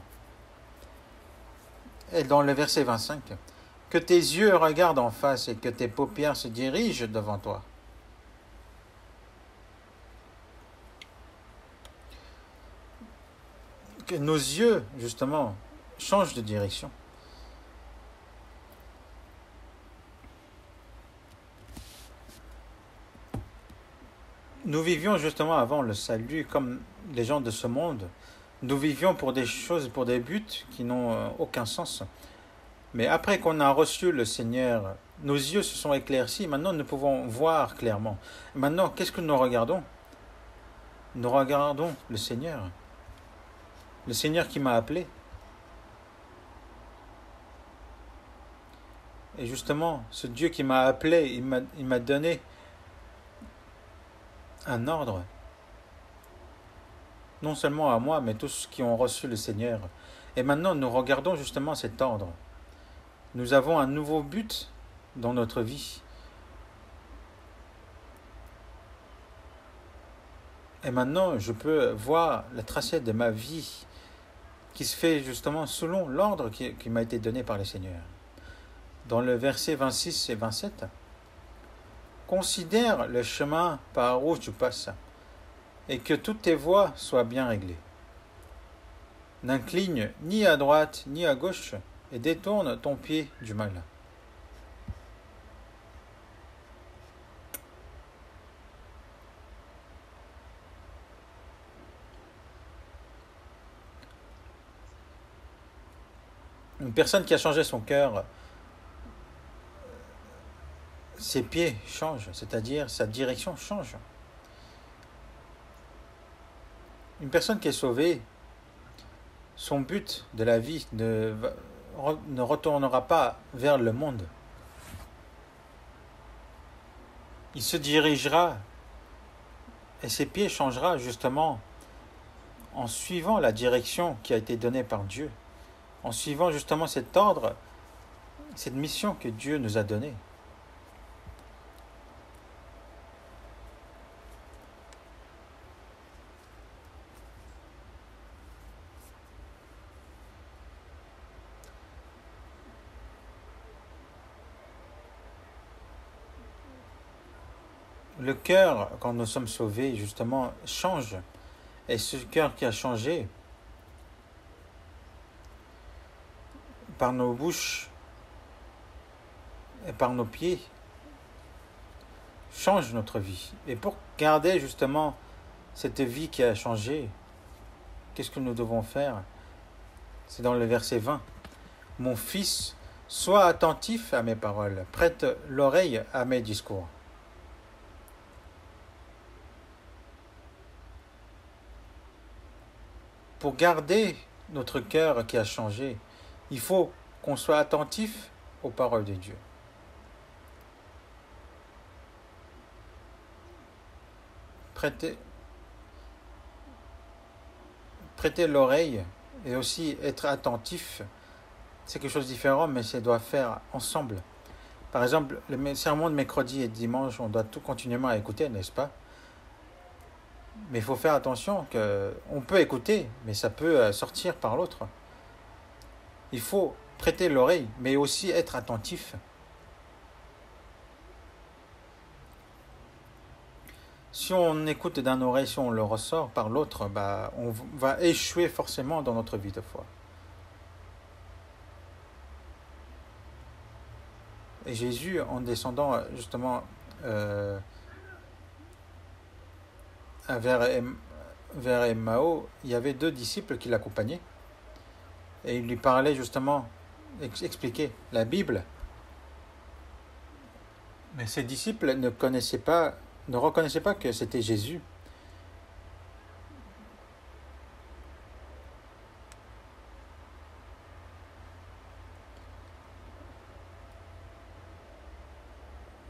Et dans le verset 25, « Que tes yeux regardent en face et que tes paupières se dirigent devant toi. » Que nos yeux, justement, changent de direction. Nous vivions justement avant le salut comme les gens de ce monde. Nous vivions pour des choses, pour des buts qui n'ont aucun sens. Mais après qu'on a reçu le Seigneur, nos yeux se sont éclaircis. Maintenant, nous pouvons voir clairement. Maintenant, qu'est-ce que nous regardons? Nous regardons le Seigneur. Le Seigneur qui m'a appelé. Et justement, ce Dieu qui m'a appelé, il m'a donné un ordre. Non seulement à moi, mais tous ceux qui ont reçu le Seigneur. Et maintenant, nous regardons justement cet ordre. Nous avons un nouveau but dans notre vie. Et maintenant, je peux voir le tracé de ma vie qui se fait justement selon l'ordre qui m'a été donné par le Seigneur. Dans le verset 26 et 27, « Considère le chemin par où tu passes, et que toutes tes voies soient bien réglées. N'incline ni à droite ni à gauche, et détourne ton pied du mal. » Une personne qui a changé son cœur, ses pieds changent, c'est-à-dire sa direction change. Une personne qui est sauvée, son but de la vie ne retournera pas vers le monde. Il se dirigera et ses pieds changera justement en suivant la direction qui a été donnée par Dieu, en suivant justement cet ordre, cette mission que Dieu nous a donnée. Le cœur, quand nous sommes sauvés, justement, change. Et ce cœur qui a changé, par nos bouches, et par nos pieds change notre vie. Et pour garder justement cette vie qui a changé, qu'est-ce que nous devons faire? C'est dans le verset 20. Mon fils, sois attentif à mes paroles, prête l'oreille à mes discours. Pour garder notre cœur qui a changé, il faut qu'on soit attentif aux paroles de Dieu. Prêter l'oreille et aussi être attentif, c'est quelque chose de différent, mais ça doit faire ensemble. Par exemple, le sermon de mercredi et dimanche, on doit tout continuellement écouter, n'est-ce pas? Mais il faut faire attention qu'on peut écouter, mais ça peut sortir par l'autre. Il faut prêter l'oreille, mais aussi être attentif. Si on écoute d'un oreille, si on le ressort par l'autre, on va échouer forcément dans notre vie de foi. Et Jésus, en descendant justement vers Emmaüs, il y avait 2 disciples qui l'accompagnaient. Et il lui parlait justement, expliquer la Bible. Mais ces disciples ne reconnaissaient pas que c'était Jésus.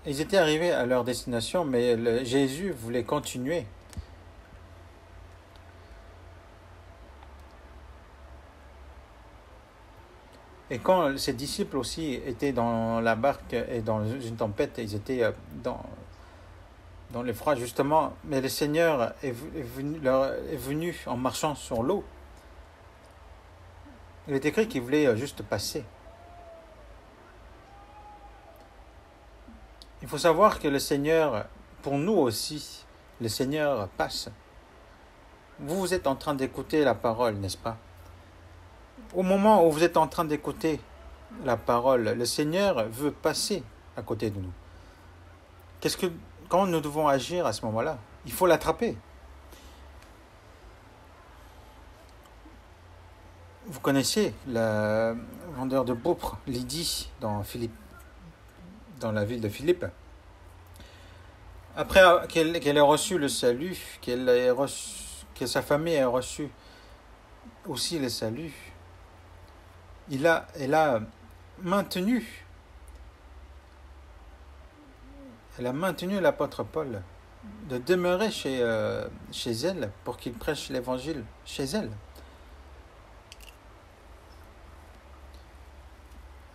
Ils étaient arrivés à leur destination, mais Jésus voulait continuer. Et quand ces disciples aussi étaient dans la barque et dans une tempête, ils étaient dans le froid justement, mais le Seigneur est venu en marchant sur l'eau. Il est écrit qu'il voulait juste passer. Il faut savoir que le Seigneur, pour nous aussi, le Seigneur passe. Vous êtes en train d'écouter la parole, n'est-ce pas? Au moment où vous êtes en train d'écouter la parole, le Seigneur veut passer à côté de nous. Comment nous devons agir à ce moment-là? Il faut l'attraper. Vous connaissez la vendeur de pourpre, Lydie, dans la ville de Philippe. Après qu'elle ait reçu le salut, que sa famille ait reçu aussi le salut, elle a maintenu l'apôtre Paul de demeurer chez elle pour qu'il prêche l'évangile chez elle.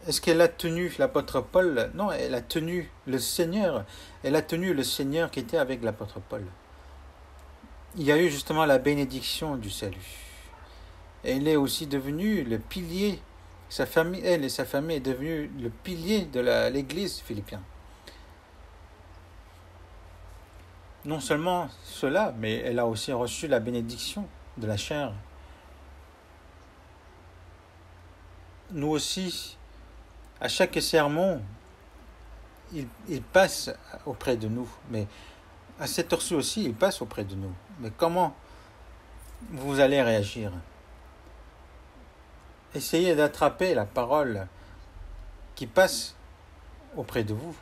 Est-ce qu'elle a tenu l'apôtre Paul? Non, elle a tenu le Seigneur. Elle a tenu le Seigneur qui était avec l'apôtre Paul. Il y a eu justement la bénédiction du salut. Elle est aussi devenue le pilier. Elle et sa famille est devenue le pilier de l'église philippienne. Non seulement cela, mais elle a aussi reçu la bénédiction de la chair. Nous aussi, à chaque sermon, il passe auprès de nous. Mais à cette heure-ci aussi, il passe auprès de nous. Mais comment vous allez réagir? Essayez d'attraper la parole qui passe auprès de vous.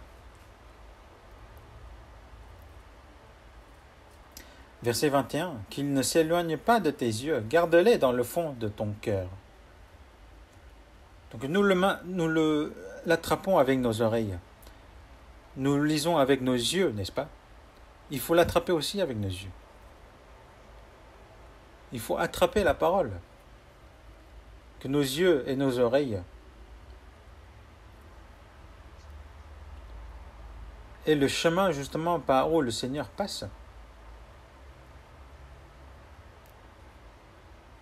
Verset 21. Qu'il ne s'éloigne pas de tes yeux, garde-les dans le fond de ton cœur. Donc nous l'attrapons avec nos oreilles. Nous le lisons avec nos yeux, n'est-ce pas? Il faut l'attraper aussi avec nos yeux. Il faut attraper la parole. Que nos yeux et nos oreilles aient le chemin justement par où le Seigneur passe.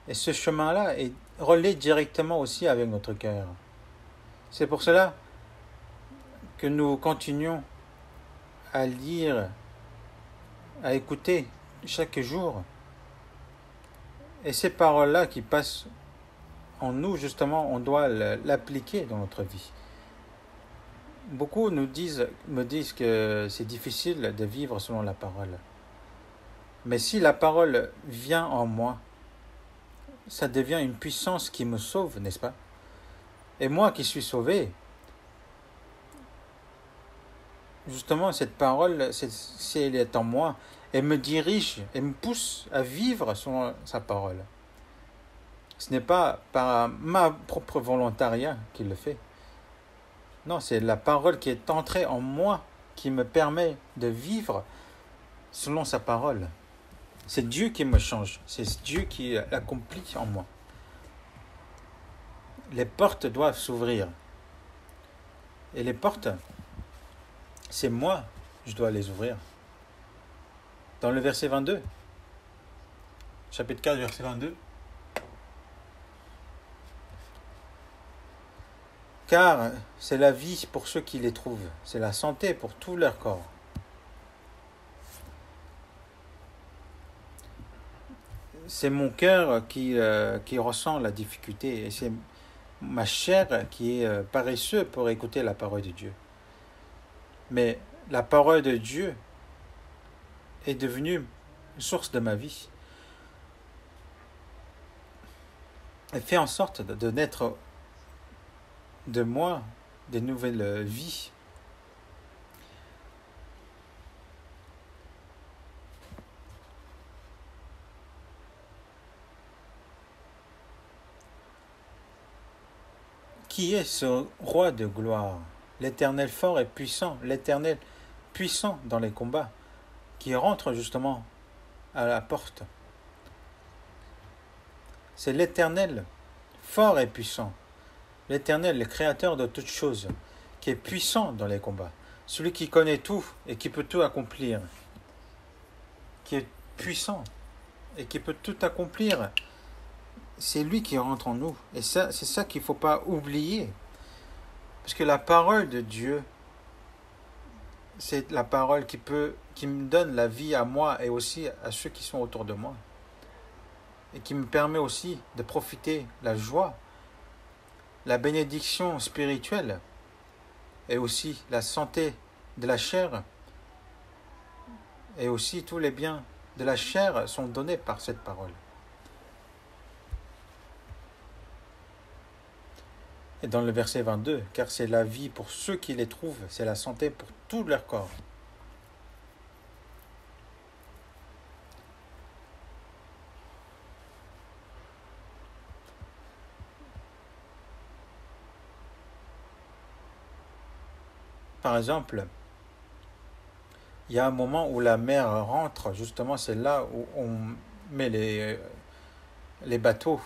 Et ce chemin-là est relié directement aussi avec notre cœur. C'est pour cela que nous continuons à lire, à écouter chaque jour. Et ces paroles-là qui passent en nous, justement, on doit l'appliquer dans notre vie. Beaucoup me disent que c'est difficile de vivre selon la parole. Mais si la parole vient en moi, ça devient une puissance qui me sauve, n'est-ce pas? Et moi qui suis sauvé, justement, cette parole, si elle est en moi, elle me dirige, elle me pousse à vivre selon sa parole. Ce n'est pas par ma propre volontariat qui le fait. Non, c'est la parole qui est entrée en moi qui me permet de vivre selon sa parole. C'est Dieu qui me change, c'est Dieu qui l'accomplit en moi. Les portes doivent s'ouvrir. Et les portes, c'est moi, je dois les ouvrir. Dans le verset 22, chapitre 4, verset 22. Car c'est la vie pour ceux qui les trouvent, c'est la santé pour tout leur corps. C'est mon cœur qui ressent la difficulté et c'est ma chair qui est paresseuse pour écouter la parole de Dieu. Mais la parole de Dieu est devenue source de ma vie. Elle fait en sorte de naître de moi des nouvelles vies. Qui est ce roi de gloire? L'Éternel fort et puissant, l'Éternel puissant dans les combats, qui rentre justement à la porte. C'est l'Éternel fort et puissant, l'Éternel, le créateur de toutes choses, qui est puissant dans les combats, celui qui connaît tout et qui peut tout accomplir, qui est puissant et qui peut tout accomplir. C'est lui qui rentre en nous. Et ça, c'est ça qu'il ne faut pas oublier. Parce que la parole de Dieu, c'est la parole qui me donne la vie à moi et aussi à ceux qui sont autour de moi. Et qui me permet aussi de profiter la joie, la bénédiction spirituelle et aussi la santé de la chair. Et aussi tous les biens de la chair sont donnés par cette parole. Et dans le verset 22, car c'est la vie pour ceux qui les trouvent, c'est la santé pour tout leur corps. Par exemple, il y a un moment où la mer rentre, justement c'est là où on met les bateaux.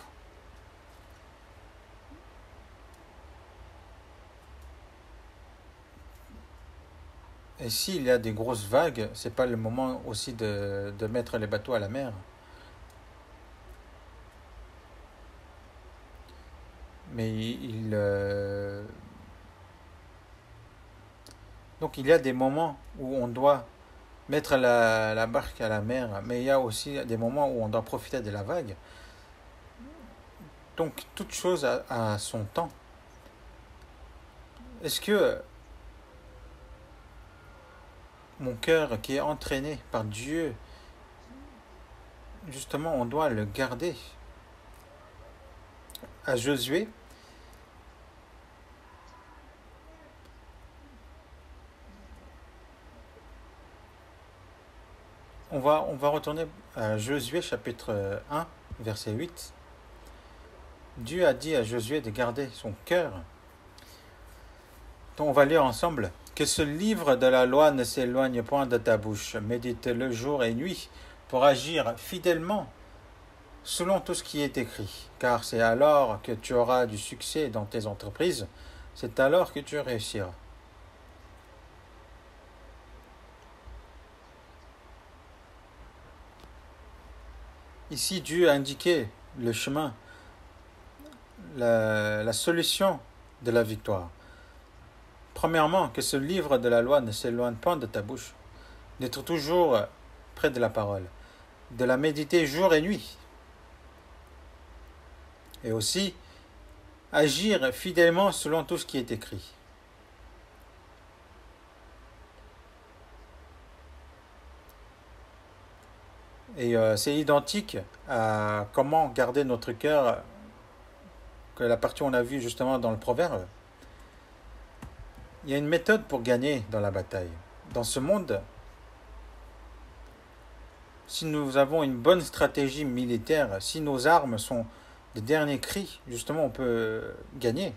Et s'il y a des grosses vagues, c'est pas le moment aussi de mettre les bateaux à la mer. Mais donc il y a des moments où on doit mettre la barque à la mer, mais il y a aussi des moments où on doit profiter de la vague. Donc toute chose a son temps. Est-ce que mon cœur qui est entraîné par Dieu, justement, on doit le garder? À Josué, on va retourner à Josué chapitre 1, verset 8. Dieu a dit à Josué de garder son cœur. Donc on va lire ensemble. Que ce livre de la loi ne s'éloigne point de ta bouche. Médite-le jour et nuit pour agir fidèlement selon tout ce qui est écrit. Car c'est alors que tu auras du succès dans tes entreprises. C'est alors que tu réussiras. Ici, Dieu a indiqué le chemin, la solution de la victoire. Premièrement, que ce livre de la loi ne s'éloigne pas de ta bouche, d'être toujours près de la parole, de la méditer jour et nuit. Et aussi, agir fidèlement selon tout ce qui est écrit. Et c'est identique à comment garder notre cœur, que la partie on a vue justement dans le proverbe. Il y a une méthode pour gagner dans la bataille. Dans ce monde, si nous avons une bonne stratégie militaire, si nos armes sont des derniers cris, justement on peut gagner.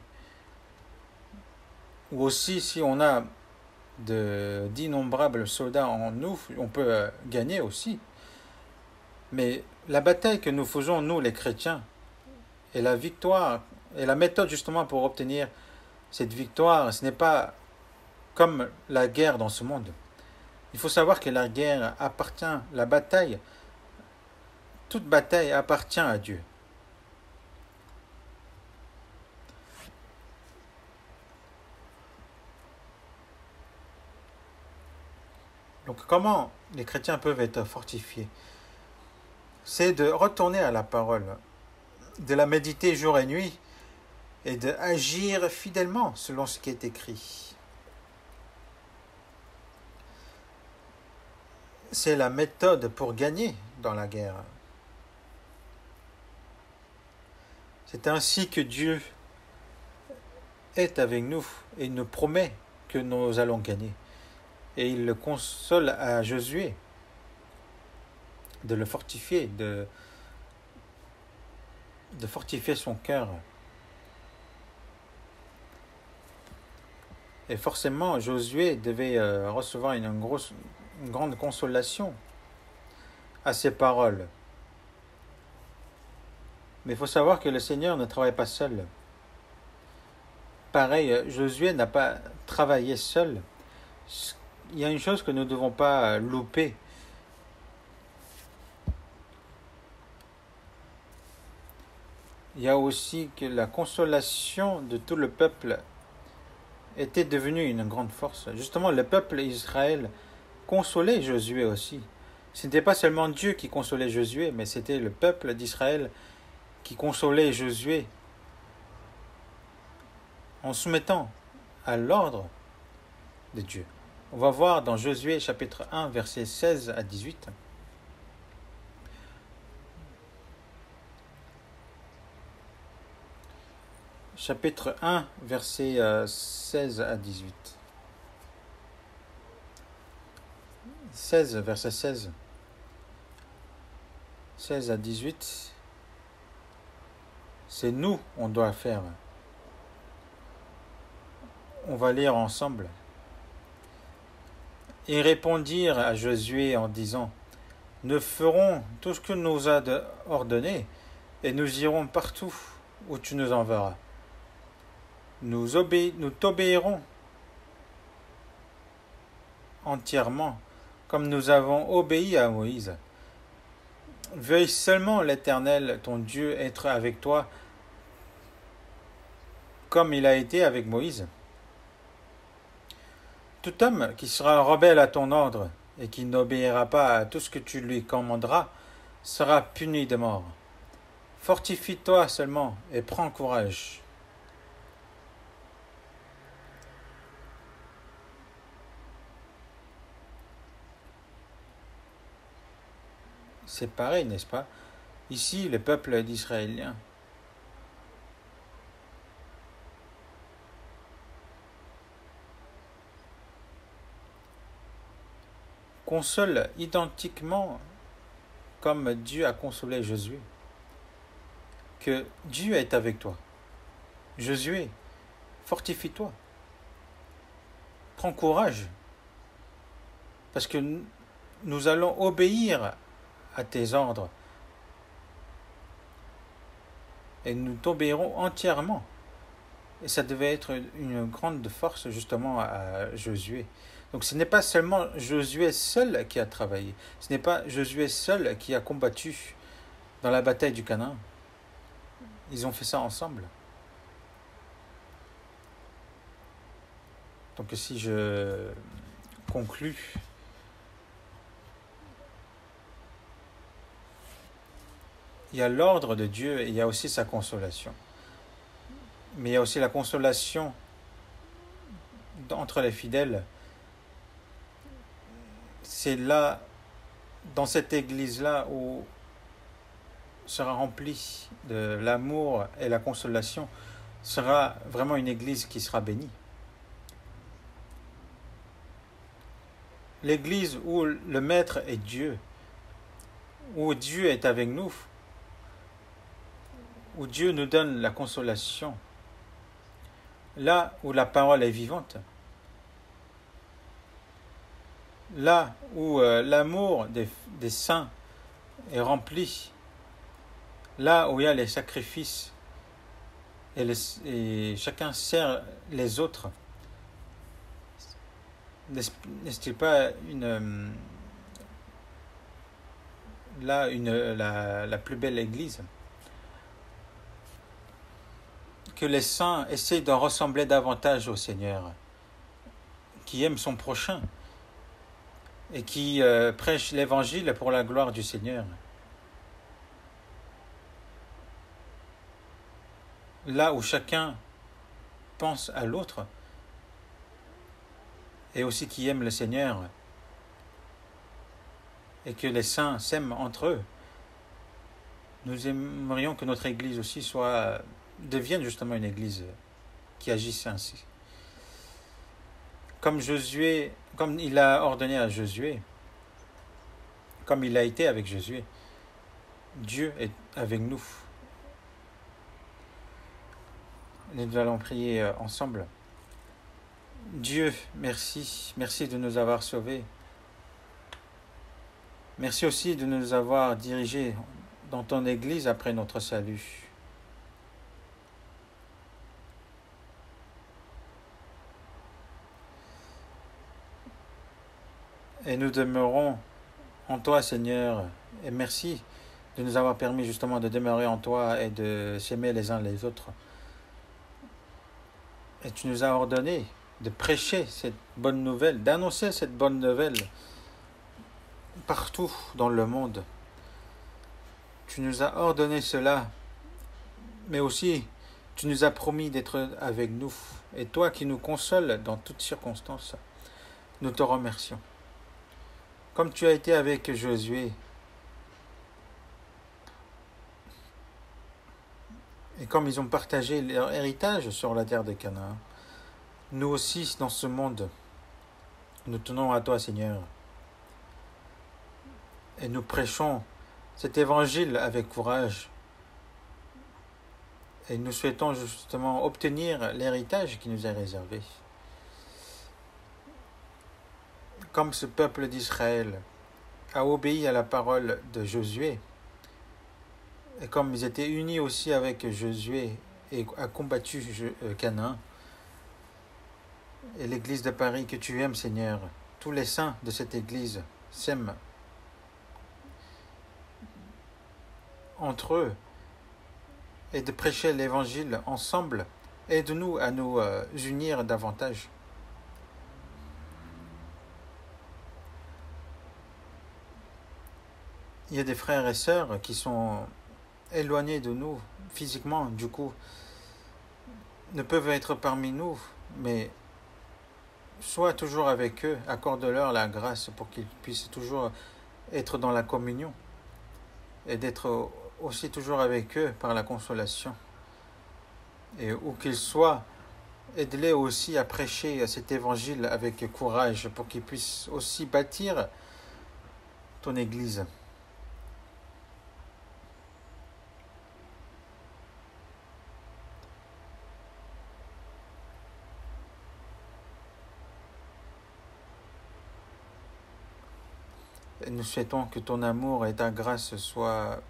Ou aussi si on a d'innombrables soldats en nous, on peut gagner aussi. Mais la bataille que nous faisons, nous les chrétiens, et la victoire, et la méthode justement pour obtenir cette victoire, ce n'est pas comme la guerre dans ce monde. Il faut savoir que la guerre appartient, la bataille, toute bataille appartient à Dieu. Donc comment les chrétiens peuvent être fortifiés? C'est de retourner à la parole, de la méditer jour et nuit, et d'agir fidèlement selon ce qui est écrit. C'est la méthode pour gagner dans la guerre. C'est ainsi que Dieu est avec nous et nous promet que nous allons gagner. Et il le console à Josué de le fortifier, de fortifier son cœur. Et forcément, Josué devait recevoir une grande consolation à ses paroles. Mais il faut savoir que le Seigneur ne travaille pas seul. Pareil, Josué n'a pas travaillé seul. Il y a une chose que nous ne devons pas louper. Il y a aussi que la consolation de tout le peuple était devenue une grande force. Justement, le peuple d'Israël consolait Josué aussi. Ce n'était pas seulement Dieu qui consolait Josué, mais c'était le peuple d'Israël qui consolait Josué en soumettant à l'ordre de Dieu. On va voir dans Josué chapitre 1, versets 16 à 18. Chapitre 1, versets 16 à 18. 16, verset 16. 16 à 18. C'est nous, on doit faire. On va lire ensemble. Ils répondirent à Josué en disant: Nous ferons tout ce que nous a ordonné, et nous irons partout où tu nous enverras. Nous t'obéirons entièrement, comme nous avons obéi à Moïse. Veuille seulement l'Éternel, ton Dieu, être avec toi, comme il a été avec Moïse. Tout homme qui sera rebelle à ton ordre et qui n'obéira pas à tout ce que tu lui commanderas sera puni de mort. Fortifie-toi seulement et prends courage. C'est pareil, n'est-ce pas? Ici, le peuple d'Israélien console identiquement comme Dieu a consolé Josué, que Dieu est avec toi. Josué, fortifie-toi. Prends courage, parce que nous allons obéir à tes ordres et nous t'obéirons entièrement. Et ça devait être une grande force justement à Josué. Donc ce n'est pas seulement Josué seul qui a travaillé, ce n'est pas Josué seul qui a combattu dans la bataille du Canaan. Ils ont fait ça ensemble. Donc si je conclus, il y a l'ordre de Dieu et il y a aussi sa consolation. Mais il y a aussi la consolation entre les fidèles. C'est là dans cette église-là où sera remplie de l'amour et la consolation, sera vraiment une église qui sera bénie. L'église où le Maître est Dieu, où Dieu est avec nous, où Dieu nous donne la consolation, là où la parole est vivante, là où l'amour des saints est rempli, là où il y a les sacrifices et chacun sert les autres. N'est-ce pas la plus belle église? Que les saints essayent d'en ressembler davantage au Seigneur, qui aime son prochain et qui prêche l'évangile pour la gloire du Seigneur. Là où chacun pense à l'autre et aussi qui aime le Seigneur, et que les saints s'aiment entre eux. Nous aimerions que notre Église aussi devienne justement une Église qui agisse ainsi. Comme Josué, comme il a ordonné à Josué, comme il a été avec Josué, Dieu est avec nous. Nous allons prier ensemble. Dieu, merci. Merci de nous avoir sauvés. Merci aussi de nous avoir dirigés dans ton Église après notre salut. Et nous demeurons en toi, Seigneur, et merci de nous avoir permis justement de demeurer en toi et de s'aimer les uns les autres. Et tu nous as ordonné de prêcher cette bonne nouvelle, d'annoncer cette bonne nouvelle partout dans le monde. Tu nous as ordonné cela, mais aussi tu nous as promis d'être avec nous. Et toi qui nous consoles dans toutes circonstances, nous te remercions. Comme tu as été avec Josué, et comme ils ont partagé leur héritage sur la terre de Canaan, nous aussi dans ce monde, nous tenons à toi, Seigneur, et nous prêchons cet évangile avec courage, et nous souhaitons justement obtenir l'héritage qui nous est réservé. Comme ce peuple d'Israël a obéi à la parole de Josué, et comme ils étaient unis aussi avec Josué et a combattu Canaan, et l'Église de Paris que tu aimes, Seigneur, tous les saints de cette Église s'aiment entre eux, et de prêcher l'Évangile ensemble, aide-nous à nous unir davantage. Il y a des frères et sœurs qui sont éloignés de nous physiquement, du coup, ne peuvent être parmi nous, mais sois toujours avec eux, accorde-leur la grâce pour qu'ils puissent toujours être dans la communion et d'être aussi toujours avec eux par la consolation. Et où qu'ils soient, aide-les aussi à prêcher cet évangile avec courage pour qu'ils puissent aussi bâtir ton Église. Et nous souhaitons que ton amour et ta grâce soient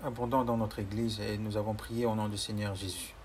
abondants dans notre Église et nous avons prié au nom du Seigneur Jésus.